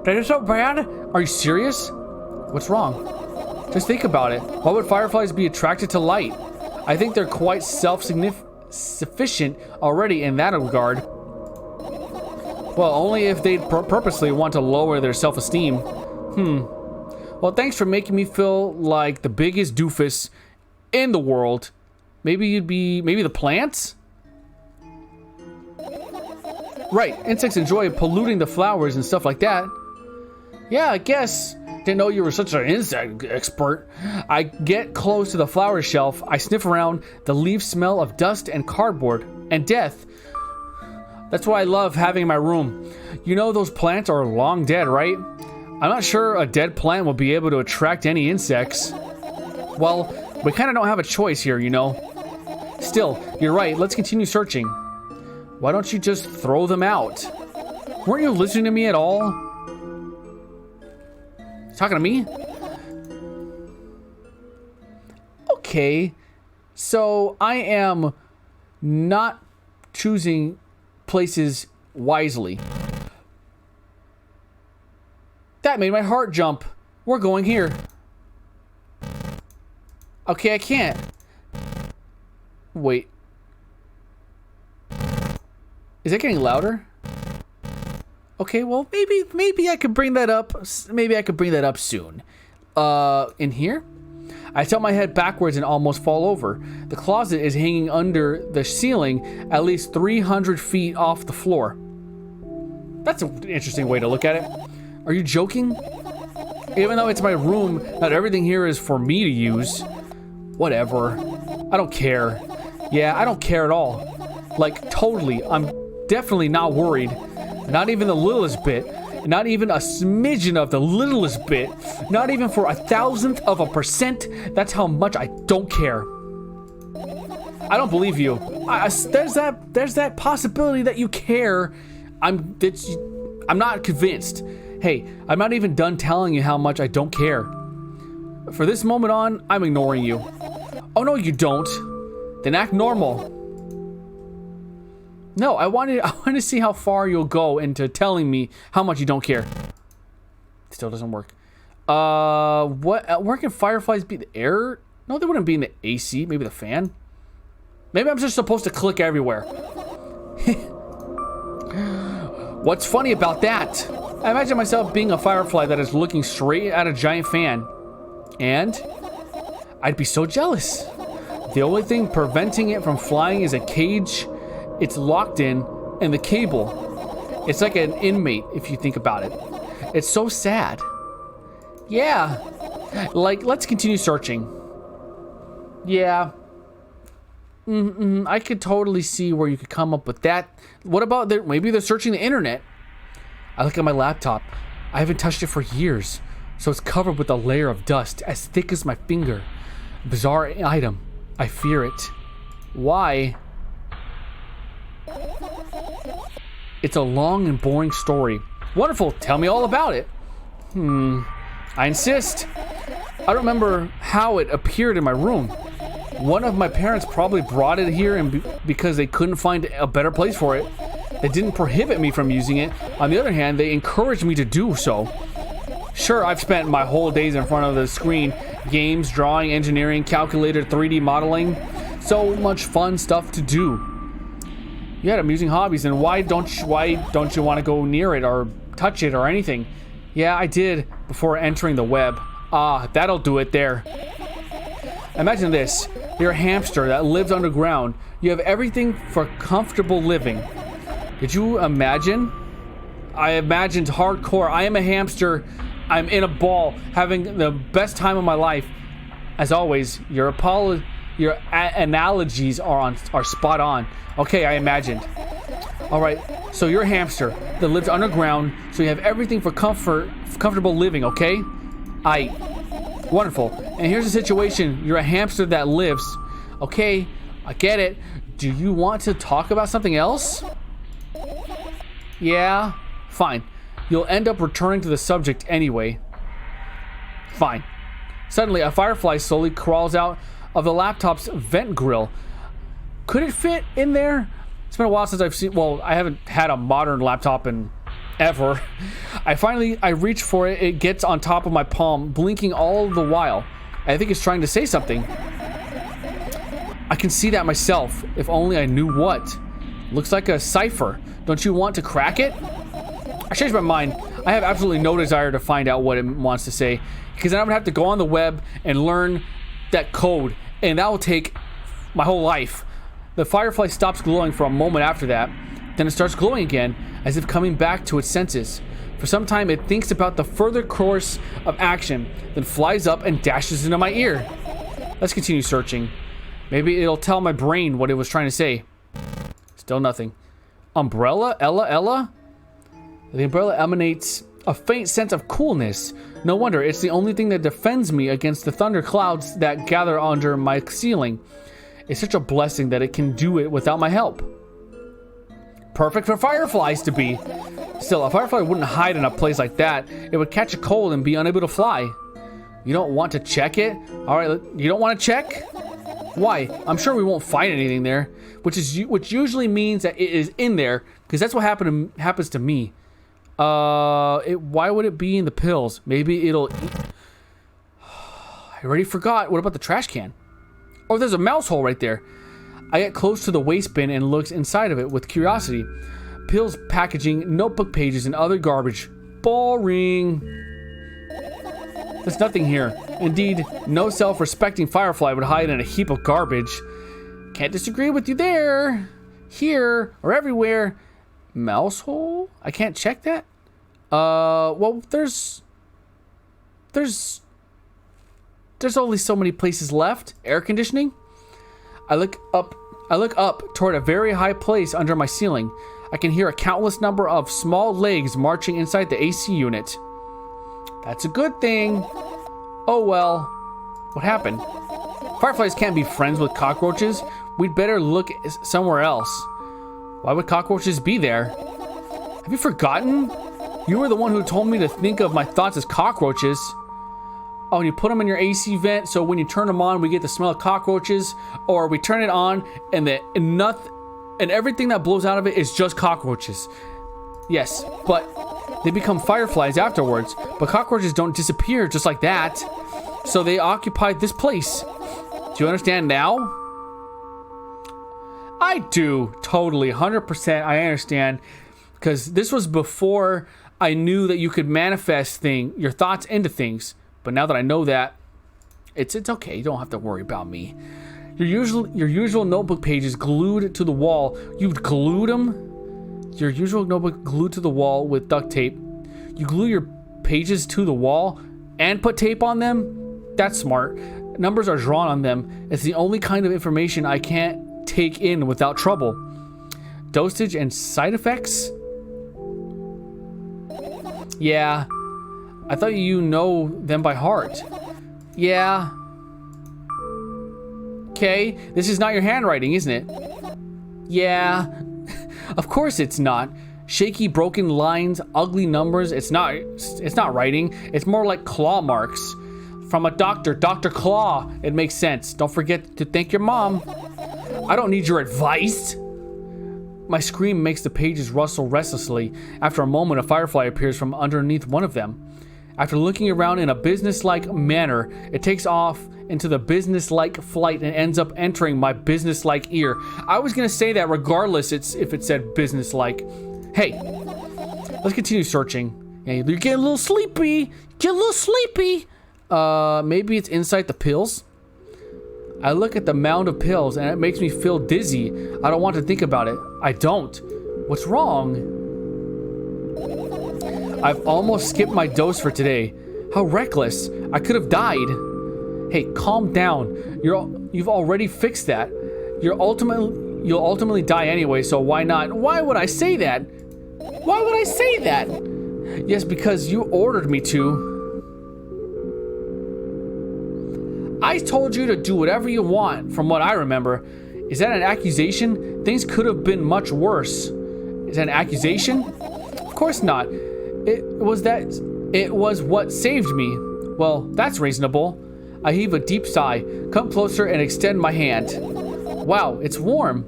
B: That is so bad? Are you serious? What's wrong? Just think about it. Why would fireflies be attracted to light? I think they're quite self-sufficient already in that regard. Well, only if they purposely want to lower their self-esteem. Well, thanks for making me feel like the biggest doofus in the world. Maybe the plants? Right, insects enjoy polluting the flowers and stuff like that. Yeah, I guess. Didn't know you were such an insect expert. I get close to the flower shelf. I sniff around. The leaves smell of dust and cardboard and death. That's what I love having in my room. You know those plants are long dead, right? I'm not sure a dead plant will be able to attract any insects. Well, we kind of don't have a choice here, you know. Still, you're right. Let's continue searching. Why don't you just throw them out? Weren't you listening to me at all? Talking to me? Okay. So I am not choosing places wisely. That made my heart jump. We're going here. Okay, I can't. Wait. Is it getting louder? Okay, well, maybe I could bring that up. Maybe I could bring that up soon. In here? I tilt my head backwards and almost fall over. The closet is hanging under the ceiling, at least 300 feet off the floor. That's an interesting way to look at it. Are you joking? Even though it's my room, not everything here is for me to use. Whatever. I don't care. Yeah, I don't care at all. Like, totally. I'm definitely not worried. Not even the littlest bit. Not even a smidgen of the littlest bit. Not even for 1,000%. That's how much I don't care. I don't believe you. There's that possibility that you care. I'm not convinced. Hey, I'm not even done telling you how much I don't care. For this moment on, I'm ignoring you. Oh no, you don't. Then act normal. No, I want to see how far you'll go into telling me how much you don't care. Still doesn't work. Where can fireflies be? The air? No, they wouldn't be in the AC. Maybe the fan? Maybe I'm just supposed to click everywhere. What's funny about that? I imagine myself being a firefly that is looking straight at a giant fan. And I'd be so jealous. The only thing preventing it from flying is a cage it's locked in and the cable. It's like an inmate if you think about it. It's so sad. Yeah. Like, let's continue searching. Yeah. I could totally see where you could come up with that. What about maybe they're searching the internet? I look at my laptop. I haven't touched it for years, so it's covered with a layer of dust as thick as my finger. Bizarre item. I fear it. Why? It's a long and boring story. Wonderful. Tell me all about it. I insist. I don't remember how it appeared in my room. One of my parents probably brought it here and because they couldn't find a better place for it. They didn't prohibit me from using it. On the other hand, they encouraged me to do so. Sure, I've spent my whole days in front of the screen. Games, drawing, engineering, calculator, 3D modeling. So much fun stuff to do. You had amusing hobbies, and why don't you want to go near it or touch it or anything? Yeah, I did before entering the web. Ah, that'll do it there. Imagine this. You're a hamster that lives underground. You have everything for comfortable living. Did you imagine? I imagined hardcore. I am a hamster. I'm in a ball, having the best time of my life. As always, your analogies are spot on. Okay, I imagined. All right, so you're a hamster that lives underground, so you have everything for comfortable living. Okay, wonderful. And here's the situation: you're a hamster that lives. Okay, I get it. Do you want to talk about something else? Yeah, fine. You'll end up returning to the subject anyway. Fine. Suddenly, a firefly slowly crawls out of the laptop's vent grill. Could it fit in there? It's been a while since I've seen... Well, I haven't had a modern laptop in ever. I reach for it. It gets on top of my palm, blinking all the while. I think it's trying to say something. I can see that myself, if only I knew what. Looks like a cipher. Don't you want to crack it? I changed my mind. I have absolutely no desire to find out what it wants to say, because then I would have to go on the web and learn that code, and that will take my whole life. The firefly stops glowing for a moment after that. Then it starts glowing again, as if coming back to its senses. For some time, it thinks about the further course of action, then flies up and dashes into my ear. Let's continue searching. Maybe it'll tell my brain what it was trying to say. Still nothing. Umbrella? Ella? The umbrella emanates a faint sense of coolness. No wonder, it's the only thing that defends me against the thunder clouds that gather under my ceiling. It's such a blessing that it can do it without my help. Perfect for fireflies to be. Still, a firefly wouldn't hide in a place like that. It would catch a cold and be unable to fly. You don't want to check it? Alright, you don't want to check? Why? I'm sure we won't find anything there. Which usually means that it is in there, because that's what happens to me. Why would it be in the pills? Maybe it'll eat. I already forgot. What about the trash can? Oh, there's a mouse hole right there. I get close to the waste bin and looks inside of it with curiosity. Pills, packaging, notebook pages, and other garbage. Boring. There's nothing here. Indeed, no self-respecting firefly would hide in a heap of garbage. Can't disagree with you there. Here, or everywhere. Mouse hole? I can't check that? Well, there's only so many places left. Air conditioning? I look up toward a very high place under my ceiling. I can hear a countless number of small legs marching inside the AC unit. That's a good thing. Oh well. What happened? Fireflies can't be friends with cockroaches. We'd better look somewhere else. Why would cockroaches be there? Have you forgotten? You were the one who told me to think of my thoughts as cockroaches. Oh, and you put them in your AC vent, so when you turn them on, we get the smell of cockroaches, or we turn it on, and everything that blows out of it is just cockroaches. Yes, but they become fireflies afterwards. But cockroaches don't disappear just like that. So they occupied this place. Do you understand now? I do, totally, 100%. I understand, because this was before I knew that you could manifest your thoughts into things. But now that I know that, it's okay. You don't have to worry about me. Your usual notebook pages glued to the wall. You've glued them? Your usual notebook glued to the wall with duct tape. You glue your pages to the wall and put tape on them? That's smart. Numbers are drawn on them. It's the only kind of information I can't take in without trouble. Dosage and side effects? Yeah. I thought you know them by heart. Yeah. Okay, this is not your handwriting, isn't it? Yeah. Of course it's not. Shaky, broken lines, ugly numbers. It's not writing. It's more like claw marks. From a doctor, Dr. Claw. It makes sense. Don't forget to thank your mom. I don't need your advice. My scream makes the pages rustle restlessly. After a moment, a firefly appears from underneath one of them. After looking around in a businesslike manner, it takes off into the businesslike flight and ends up entering my businesslike ear. I was going to say that regardless if it said businesslike. Hey, let's continue searching. Yeah, you're getting a little sleepy. Maybe it's inside the pills? I look at the mound of pills and it makes me feel dizzy. I don't want to think about it. I don't. What's wrong? I've almost skipped my dose for today. How reckless. I could have died. Hey, calm down. You've already fixed that. You'll ultimately die anyway, so why not? Why would I say that? Why would I say that? Yes, because you ordered me to. I told you to do whatever you want, from what I remember. Is that an accusation? Things could have been much worse. Is that an accusation? Of course not. It was what saved me. Well, that's reasonable. I heave a deep sigh, come closer and extend my hand. Wow, it's warm.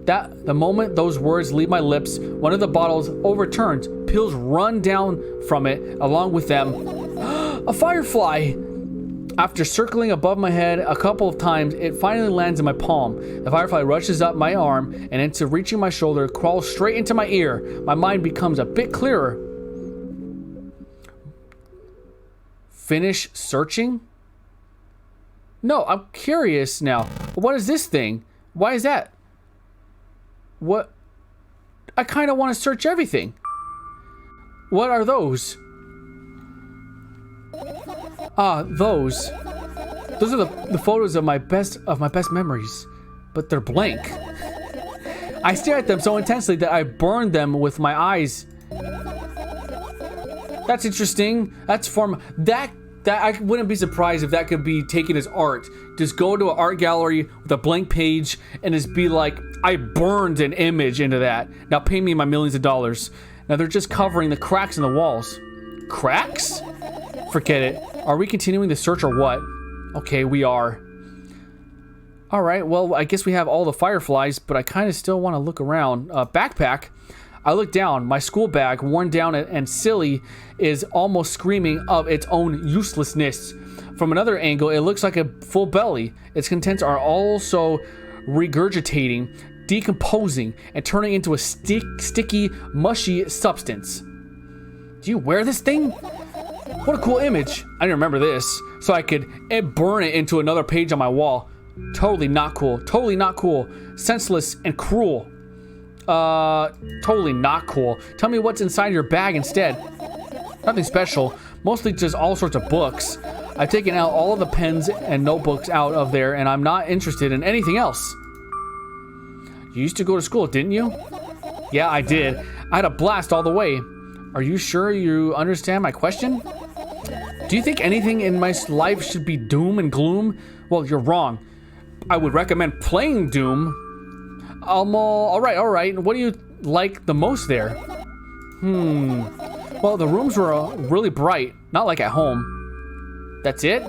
B: The moment those words leave my lips, one of the bottles overturns. Pills run down from it, along with them. A firefly! After circling above my head a couple of times, it finally lands in my palm. The firefly rushes up my arm and into reaching my shoulder, crawls straight into my ear. My mind becomes a bit clearer. Finish searching? No, I'm curious now. What is this thing? Why is that? What? I kind of want to search everything. What are those? Those are the photos of my best memories, but they're blank. I stare at them so intensely that I burn them with my eyes. That's interesting. That's form that I wouldn't be surprised if that could be taken as art. Just go to an art gallery with a blank page and just be like, I burned an image into that. Now pay me my millions of dollars. Now they're just covering the cracks in the walls. Cracks? Forget it. Are we continuing the search or what? Okay, we are. Alright, well, I guess we have all the fireflies, but I kind of still want to look around. Backpack. I look down. My school bag, worn down and silly, is almost screaming of its own uselessness. From another angle, it looks like a full belly. Its contents are also regurgitating, decomposing, and turning into a sticky, mushy substance. Do you wear this thing? What a cool image. I didn't remember this, so I could burn it into another page on my wall. Totally not cool. Totally not cool. Senseless and cruel. Totally not cool. Tell me what's inside your bag instead. Nothing special. Mostly just all sorts of books. I've taken out all of the pens and notebooks out of there, and I'm not interested in anything else. You used to go to school, didn't you? Yeah, I did. I had a blast all the way. Are you sure you understand my question? Do you think anything in my life should be doom and gloom? Well, you're wrong. I would recommend playing Doom. All right. What do you like the most there? Well, the rooms were really bright, not like at home. That's it?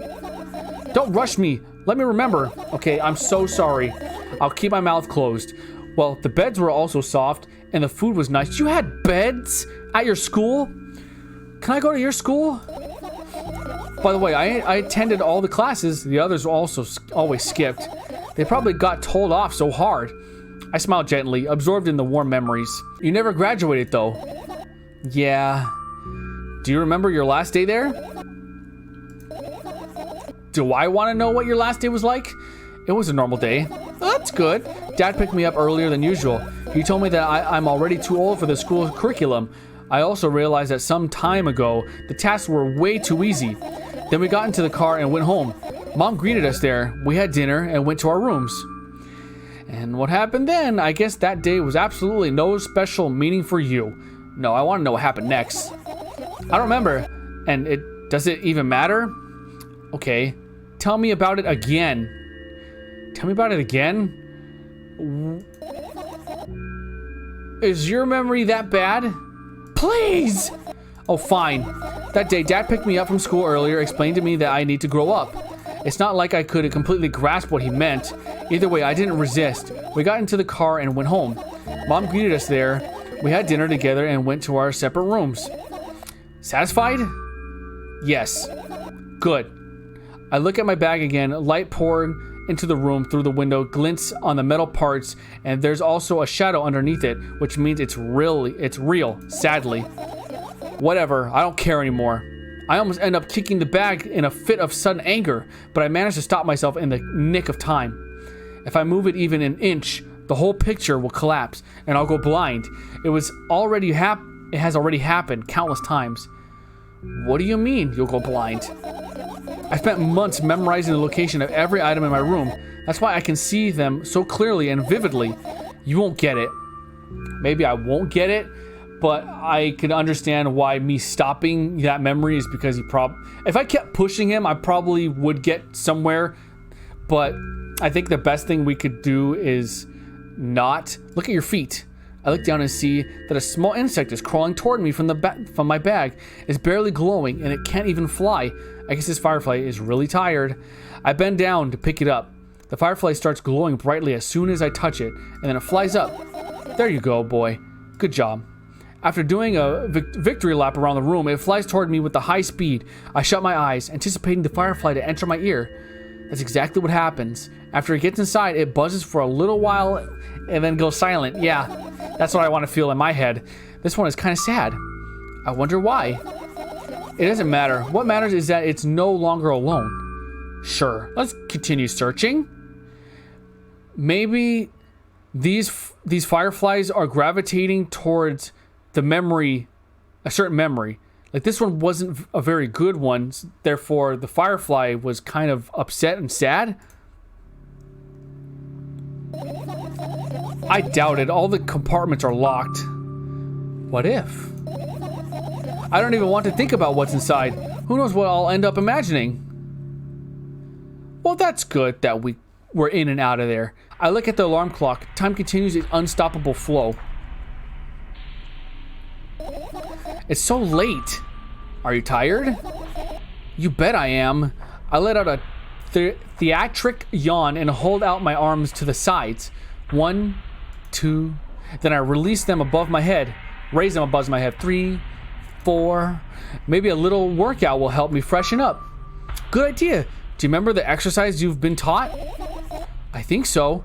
B: Don't rush me. Let me remember. Okay, I'm so sorry. I'll keep my mouth closed. Well, the beds were also soft, and the food was nice. You had beds at your school? Can I go to your school? By the way, I attended all the classes. The others also always skipped. They probably got told off so hard. I smiled gently, absorbed in the warm memories. You never graduated, though. Yeah. Do you remember your last day there? Do I want to know what your last day was like? It was a normal day. That's good. Dad picked me up earlier than usual. He told me that I'm already too old for the school curriculum. I also realized that some time ago, the tasks were way too easy. Then we got into the car and went home. Mom greeted us there. We had dinner and went to our rooms. And what happened then? I guess that day was absolutely no special meaning for you. No, I want to know what happened next. I don't remember. And does it even matter? Okay. Tell me about it again. Tell me about it again? Is your memory that bad? Please! Oh, fine. That day, Dad picked me up from school earlier, explained to me that I need to grow up. It's not like I could completely grasp what he meant. Either way, I didn't resist. We got into the car and went home. Mom greeted us there. We had dinner together and went to our separate rooms. Satisfied? Yes. Good. I look at my bag again. Light poured into the room through the window, glints on the metal parts, and there's also a shadow underneath it, which means it's real, sadly. Whatever, I don't care anymore. I almost end up kicking the bag in a fit of sudden anger, but I managed to stop myself in the nick of time. If I move it even an inch, the whole picture will collapse, and I'll go blind. It has already happened countless times. What do you mean, you'll go blind? I spent months memorizing the location of every item in my room. That's why I can see them so clearly and vividly. You won't get it. Maybe I won't get it, but I can understand why me stopping that memory is because if I kept pushing him, I probably would get somewhere. But I think the best thing we could do is not look at your feet. I look down and see that a small insect is crawling toward me from my bag. It's barely glowing and it can't even fly. I guess this firefly is really tired. I bend down to pick it up. The firefly starts glowing brightly as soon as I touch it, and then it flies up. There you go, boy. Good job. After doing a victory lap around the room, it flies toward me with a high speed. I shut my eyes, anticipating the firefly to enter my ear. That's exactly what happens. After it gets inside, it buzzes for a little while and then goes silent. Yeah, that's what I want to feel in my head. This one is kind of sad. I wonder why. It doesn't matter. What matters is that it's no longer alone. Sure, let's continue searching. Maybe these fireflies are gravitating towards the memory, a certain memory. Like this one wasn't a very good one, therefore the firefly was kind of upset and sad. I doubt it. All the compartments are locked. What if? I don't even want to think about what's inside. Who knows what I'll end up imagining? Well, that's good that we're in and out of there. I look at the alarm clock. Time continues its unstoppable flow. It's so late. Are you tired? You bet I am. I let out a theatric yawn and hold out my arms to the sides. 1, 2. Then I release them above my head. Raise them above my head. 3, 4. Maybe a little workout will help me freshen up. Good idea. Do you remember the exercise you've been taught? I think so.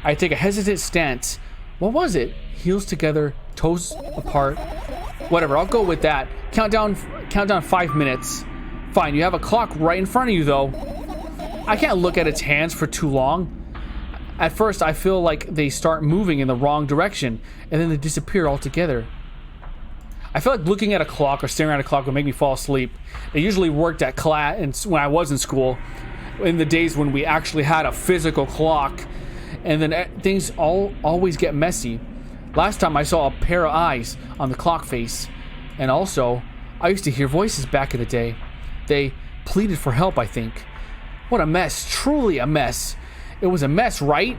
B: I take a hesitant stance. What was it? Heels together, toes apart. Whatever, I'll go with that. Countdown 5 minutes. Fine, you have a clock right in front of you though. I can't look at its hands for too long. At first, I feel like they start moving in the wrong direction, and then they disappear altogether. I feel like looking at a clock or staring at a clock would make me fall asleep. It usually worked at class and when I was in school, in the days when we actually had a physical clock, and then things always get messy. Last time I saw a pair of eyes on the clock face, and also I used to hear voices back in the day. They pleaded for help, I think. What a mess, truly a mess. It was a mess, right?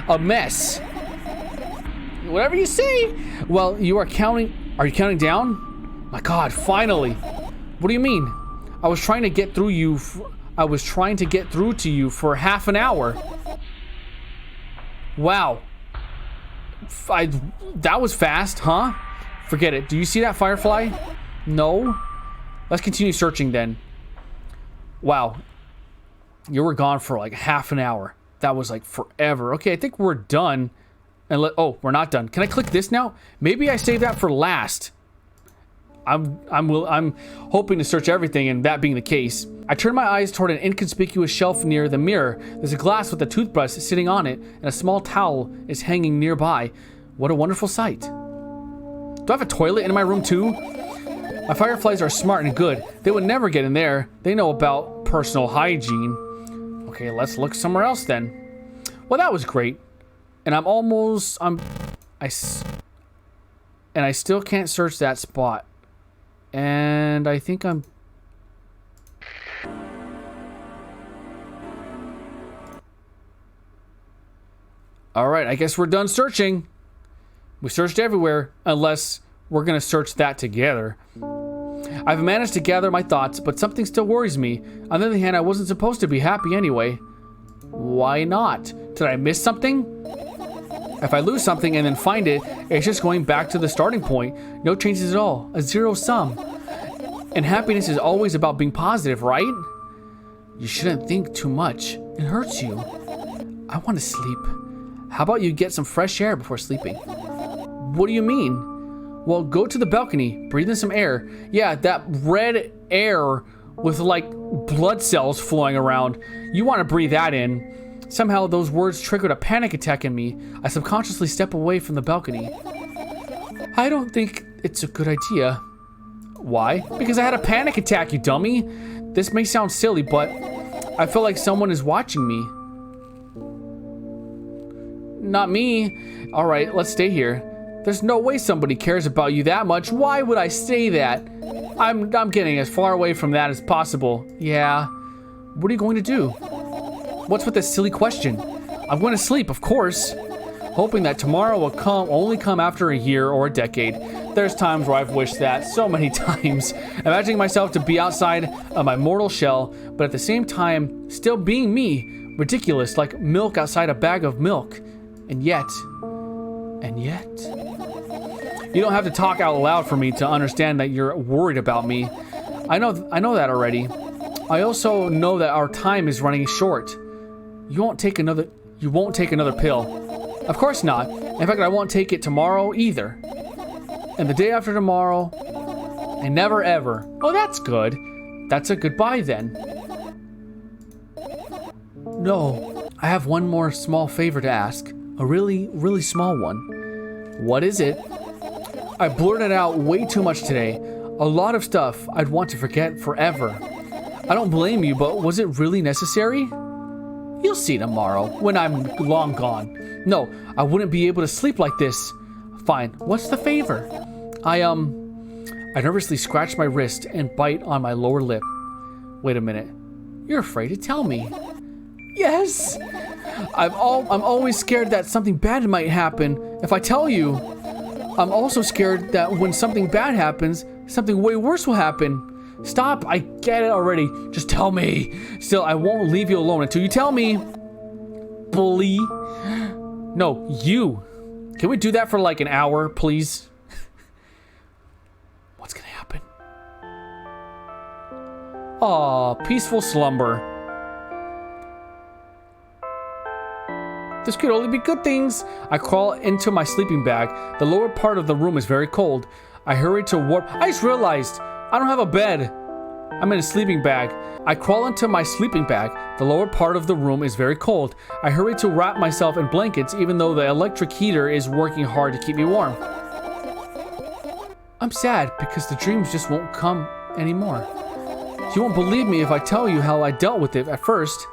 B: A mess. Whatever you say. Well, you are counting. Are you counting down? My God, finally. What do you mean? I was trying to get through to you for half an hour. Wow. That was fast, huh? Forget it. Do you see that firefly? No? Let's continue searching then. Wow. You were gone for like half an hour. That was like forever. Okay, I think we're done. And oh, we're not done. Can I click this now? Maybe I save that for last. I'm hoping to search everything, and that being the case. I turn my eyes toward an inconspicuous shelf near the mirror. There's a glass with a toothbrush sitting on it, and a small towel is hanging nearby. What a wonderful sight. Do I have a toilet in my room too? My fireflies are smart and good. They would never get in there. They know about personal hygiene. Okay, let's look somewhere else then. Well, that was great. And I still can't search that spot. And I think I'm... Alright, I guess we're done searching. We searched everywhere, unless we're gonna search that together. I've managed to gather my thoughts, but something still worries me. On the other hand, I wasn't supposed to be happy anyway. Why not? Did I miss something? If I lose something and then find it, it's just going back to the starting point. No changes at all. A zero sum. And happiness is always about being positive, right? You shouldn't think too much. It hurts you. I want to sleep. How about you get some fresh air before sleeping? What do you mean? Well, go to the balcony. Breathe in some air. Yeah, that red air with like blood cells flowing around. You want to breathe that in. Somehow those words triggered a panic attack in me. I subconsciously step away from the balcony. I don't think it's a good idea. Why? Because I had a panic attack, you dummy. This may sound silly, but I feel like someone is watching me. Not me. All right, let's stay here. There's no way somebody cares about you that much. Why would I say that? I'm getting as far away from that as possible. Yeah. What are you going to do? What's with this silly question? I'm going to sleep, of course. Hoping that tomorrow will only come after a year or a decade. There's times where I've wished that so many times. Imagining myself to be outside of my mortal shell, but at the same time, still being me, Ridiculous, like milk outside a bag of milk. And yet... You don't have to talk out loud for me to understand that you're worried about me. I know that already. I also know that our time is running short. You won't take another pill. Of course not. In fact, I won't take it tomorrow either. And the day after tomorrow, and never ever. Oh, that's good. That's a goodbye then. No, I have one more small favor to ask. A really, really small one. What is it? I blurted out way too much today. A lot of stuff I'd want to forget forever. I don't blame you, but was it really necessary? You'll see tomorrow, when I'm long gone. No, I wouldn't be able to sleep like this. Fine, what's the favor? I nervously scratch my wrist and bite on my lower lip. Wait a minute. You're afraid to tell me. Yes! I'm always scared that something bad might happen if I tell you. I'm also scared that when something bad happens, something way worse will happen. Stop, I get it already. Just tell me. Still, I won't leave you alone until you tell me. Bully. No, you. Can we do that for like an hour, please? What's gonna happen? Aw, peaceful slumber. This could only be good things. I crawl into my sleeping bag. The lower part of the room is very cold. I hurry to warp. I just realized I don't have a bed. I'm in a sleeping bag. I crawl into my sleeping bag. The lower part of the room is very cold. I hurry to wrap myself in blankets even though the electric heater is working hard to keep me warm. I'm sad because the dreams just won't come anymore. You won't believe me if I tell you how I dealt with it at first.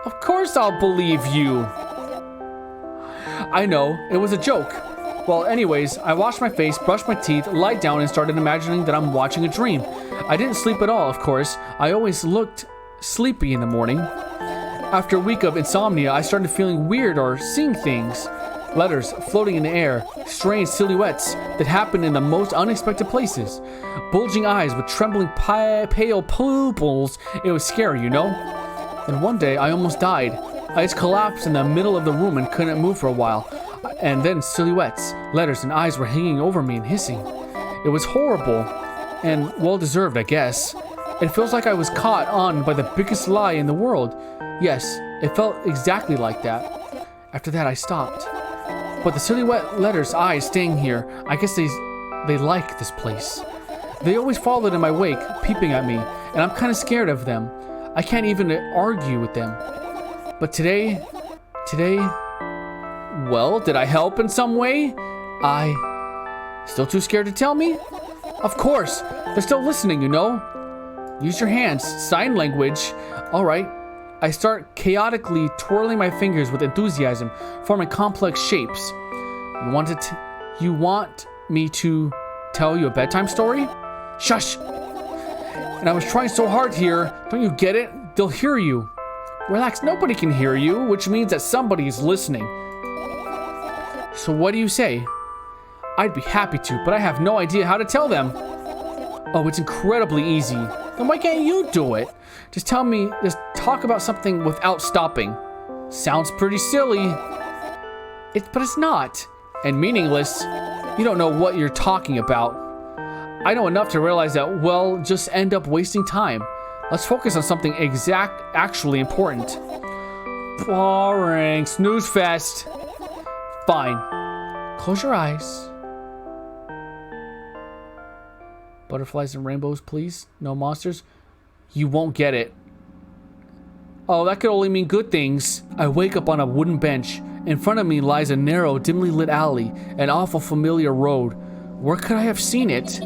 B: Of course I'll believe you. I know, it was a joke. Well, anyways, I washed my face, brushed my teeth, lied down, and started imagining that I'm watching a dream. I didn't sleep at all, of course. I always looked sleepy in the morning. After a week of insomnia, I started feeling weird or seeing things. Letters floating in the air, strange silhouettes that happened in the most unexpected places. Bulging eyes with trembling pale pupils. It was scary, you know? And one day, I almost died. I just collapsed in the middle of the room and couldn't move for a while. And then silhouettes, letters, and eyes were hanging over me and hissing. It was horrible and well-deserved, I guess. It feels like I was caught on by the biggest lie in the world. Yes, it felt exactly like that. After that, I stopped. But the silhouette letters' eyes staying here, I guess they like this place. They always followed in my wake, peeping at me, and I'm kind of scared of them. I can't even argue with them. But today, well, did I help in some way? Still too scared to tell me? Of course, they're still listening, you know? Use your hands, sign language. All right, I start chaotically twirling my fingers with enthusiasm, forming complex shapes. You want me to tell you a bedtime story? Shush! And I was trying so hard here, don't you get it? They'll hear you. Relax, nobody can hear you, which means that somebody is listening. So what do you say? I'd be happy to, but I have no idea how to tell them. Oh, it's incredibly easy. Then why can't you do it? Just talk about something without stopping. Sounds pretty silly. But it's not. And meaningless. You don't know what you're talking about. I know enough to realize that, well, just end up wasting time. Let's focus on something actually important. Boring. Snooze fest. Fine. Close your eyes. Butterflies and rainbows, please. No monsters. You won't get it. Oh, that could only mean good things. I wake up on a wooden bench. In front of me lies a narrow, dimly lit alley, an awful familiar road. Where could I have seen it?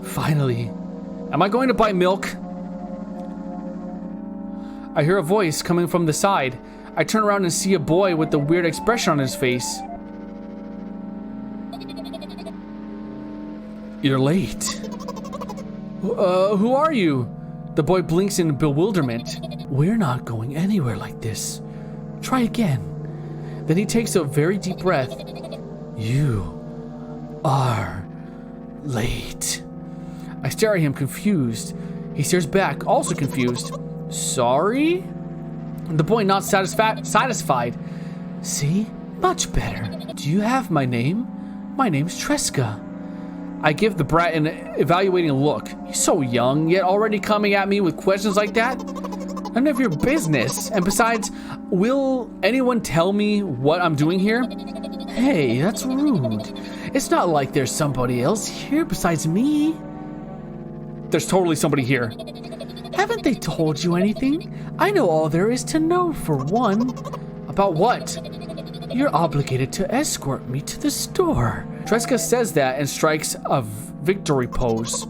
B: Finally. Am I going to buy milk? I hear a voice coming from the side. I turn around and see a boy with a weird expression on his face. You're late. Who are you? The boy blinks in bewilderment. We're not going anywhere like this. Try again. Then he takes a very deep breath. You are late. I stare at him confused. He stares back, also confused. Sorry? The boy not satisfied. See? Much better. Do you have my name? My name's Treska. I give the brat an evaluating look. He's so young, yet already coming at me with questions like that? None of your business. And besides, will anyone tell me what I'm doing here? Hey, that's rude. It's not like there's somebody else here besides me. There's totally somebody here. Haven't they told you anything? I know all there is to know, for one. About what? You're obligated to escort me to the store. Treska says that and strikes a victory pose.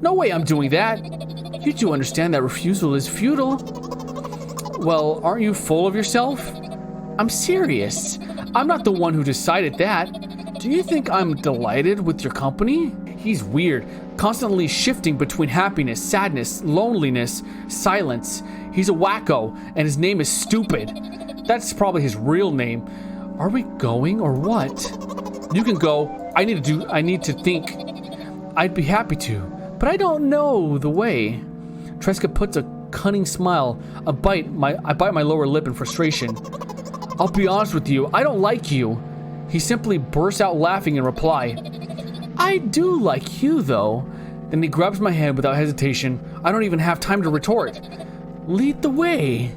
B: No way I'm doing that. You do understand that refusal is futile. Well, aren't you full of yourself? I'm serious. I'm not the one who decided that. Do you think I'm delighted with your company? He's weird, constantly shifting between happiness, sadness, loneliness, silence. He's a wacko, and his name is Stupid. That's probably his real name. Are we going or what? You can go. I need to think. I'd be happy to, but I don't know the way. Treska puts a cunning smile. I bite my lower lip in frustration. I'll be honest with you, I don't like you. He simply bursts out laughing in reply. I do like you, though. Then he grabs my hand without hesitation. I don't even have time to retort. Lead the way.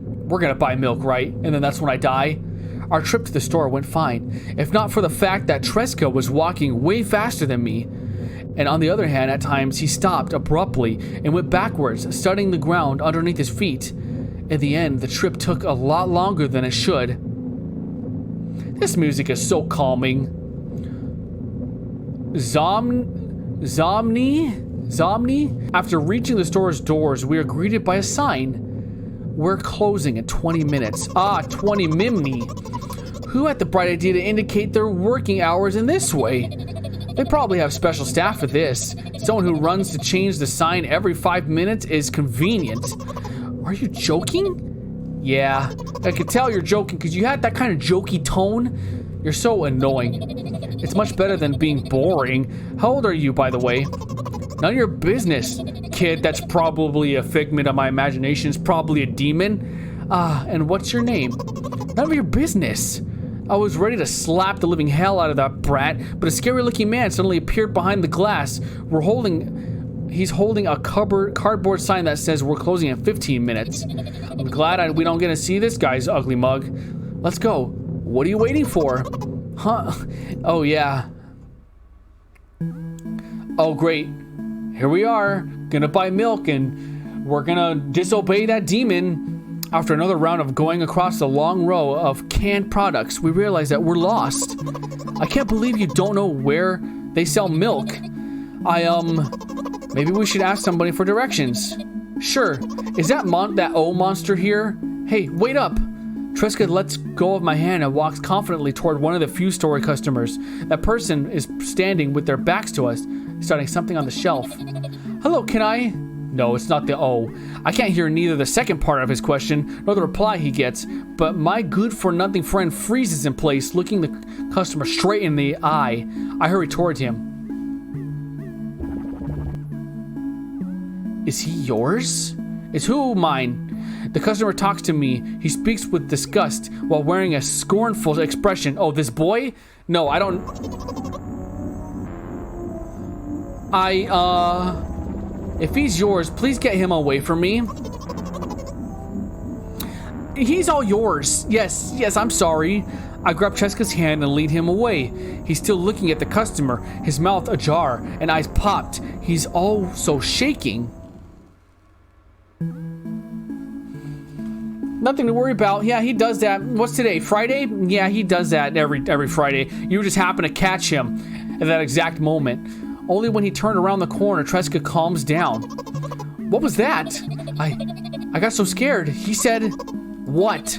B: We're gonna buy milk, right? And then that's when I die? Our trip to the store went fine, if not for the fact that Treska was walking way faster than me. And on the other hand, at times, he stopped abruptly and went backwards, studying the ground underneath his feet. In the end, the trip took a lot longer than it should. This music is so calming. Zomni? After reaching the store's doors, we are greeted by a sign. We're closing in 20 minutes. 20 mimni. Who had the bright idea to indicate their working hours in this way? They probably have special staff for this. Someone who runs to change the sign every 5 minutes is convenient. Are you joking? Yeah, I could tell you're joking because you had that kind of jokey tone. You're so annoying. It's much better than being boring. How old are you, by the way? None of your business, kid. That's probably a figment of my imagination. It's probably a demon. And what's your name? None of your business. I was ready to slap the living hell out of that brat, but a scary-looking man suddenly appeared behind the glass. He's holding a cardboard sign that says we're closing in 15 minutes. I'm glad we don't get to see this guy's ugly mug. Let's go. What are you waiting for? Huh? Oh, yeah. Oh, great. Here we are. Gonna buy milk, and we're gonna disobey that demon. After another round of going across the long row of canned products, we realize that we're lost. I can't believe you don't know where they sell milk. Maybe we should ask somebody for directions. Sure. Is that O monster here? Hey, wait up. Treska lets go of my hand and walks confidently toward one of the few store customers. That person is standing with their backs to us, starting something on the shelf. Hello, can I? No, it's not the O. I can't hear neither the second part of his question nor the reply he gets, but my good-for-nothing friend freezes in place, looking the customer straight in the eye. I hurry toward him. Is he yours? Is who mine? The customer talks to me. He speaks with disgust while wearing a scornful expression. Oh, this boy? No, I don't... If he's yours, please get him away from me. He's all yours. Yes, I'm sorry. I grab Treska's hand and lead him away. He's still looking at the customer, his mouth ajar and eyes popped. He's also shaking. Nothing to worry about. Yeah, he does that. What's today? Friday? Yeah, he does that every Friday. You just happen to catch him at that exact moment. Only when he turned around the corner, Treska calms down. What was that? I got so scared. He said, what?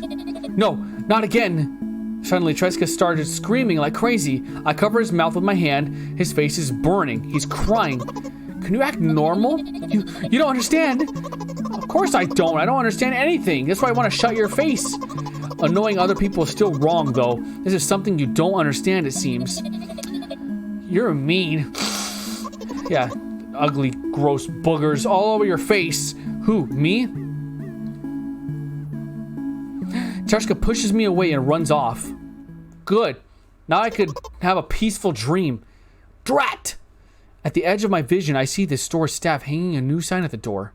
B: No, not again. Suddenly, Treska started screaming like crazy. I cover his mouth with my hand. His face is burning. He's crying. Can you act normal? You don't understand. Of course I don't. I don't understand anything. That's why I want to shut your face. Annoying other people is still wrong, though. This is something you don't understand, it seems. You're mean. Yeah, ugly, gross boogers all over your face. Who, me? Treshka pushes me away and runs off. Good. Now I could have a peaceful dream. Drat! At the edge of my vision, I see the store staff hanging a new sign at the door.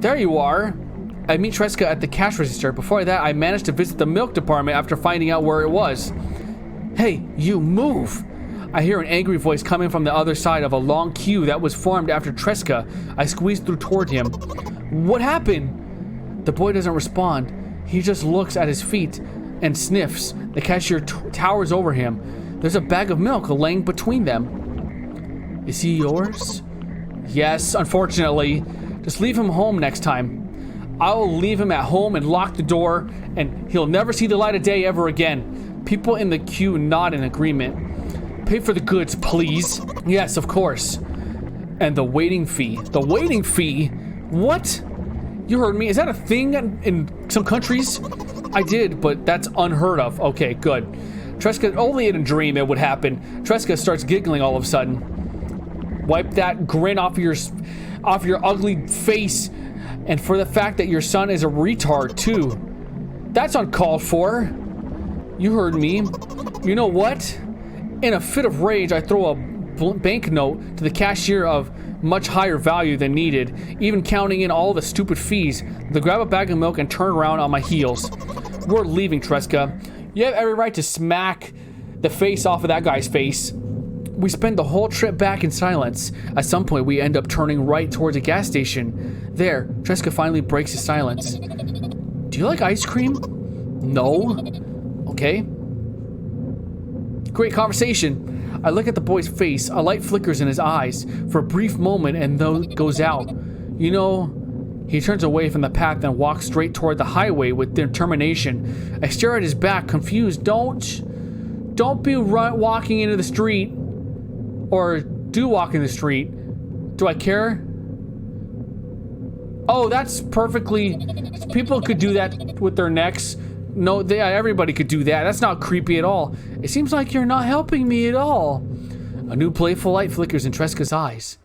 B: There you are. I meet Treshka at the cash register. Before that, I managed to visit the milk department after finding out where it was. Hey, you move! I hear an angry voice coming from the other side of a long queue that was formed after Treshka. I squeeze through toward him. What happened? The boy doesn't respond. He just looks at his feet and sniffs. The cashier towers over him. There's a bag of milk laying between them. Is he yours? Yes, unfortunately. Just leave him home next time. I'll leave him at home and lock the door, and he'll never see the light of day ever again. People in the queue nod in agreement. Pay for the goods, please. Yes, of course. And the waiting fee. The waiting fee? What? You heard me. Is that a thing in some countries? I did, but that's unheard of. Okay, good. Treshka, only in a dream it would happen. Treshka starts giggling all of a sudden. Wipe that grin off your ugly face. And for the fact that your son is a retard, too. That's uncalled for. You heard me. You know what? In a fit of rage, I throw a banknote to the cashier of much higher value than needed, even counting in all the stupid fees. They grab a bag of milk and turn around on my heels. We're leaving, Treshka. You have every right to smack the face off of that guy's face. We spend the whole trip back in silence. At some point, we end up turning right towards a gas station. There, Treshka finally breaks his silence. Do you like ice cream? No. Okay. Great conversation. I look at the boy's face. A light flickers in his eyes for a brief moment and then goes out. You know, he turns away from the path and walks straight toward the highway with determination. I stare at his back, confused. Don't be walking into the street. Or do walk in the street. Do I care? Oh, that's perfectly... People could do that with their necks. No, everybody could do that. That's not creepy at all. It seems like you're not helping me at all. A new playful light flickers in Treshka's eyes.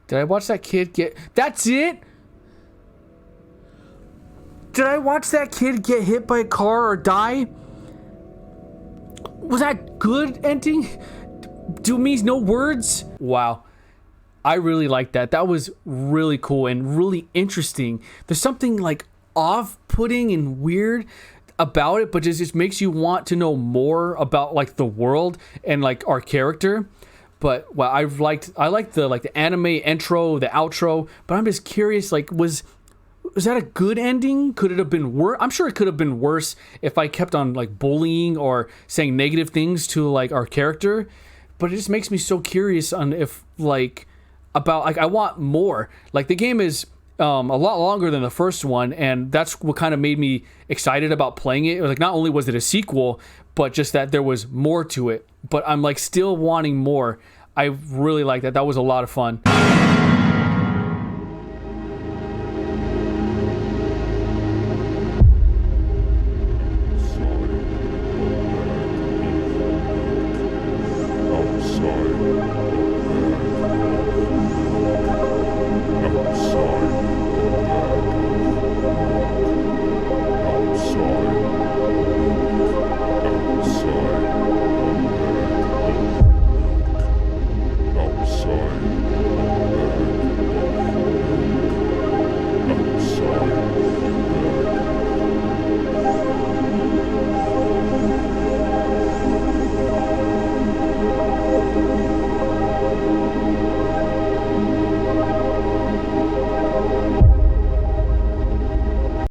B: Did I watch that kid get... That's it? Did I watch that kid get hit by a car or die? Was that good ending? Do means no words? Wow. I really liked that. That was really cool and really interesting. There's something like off-putting and weird about it, but it just makes you want to know more about like the world and like our character. But well, I liked the anime intro, the outro, but I'm just curious, like, was that a good ending? Could it have been worse? I'm sure it could have been worse if I kept on like bullying or saying negative things to like our character. But it just makes me so curious on if like about like I want more. Like the game is a lot longer than the first one, and that's what kind of made me excited about playing it. Like not only was it a sequel, but just that there was more to it. But I'm like still wanting more. I really like that. That was a lot of fun.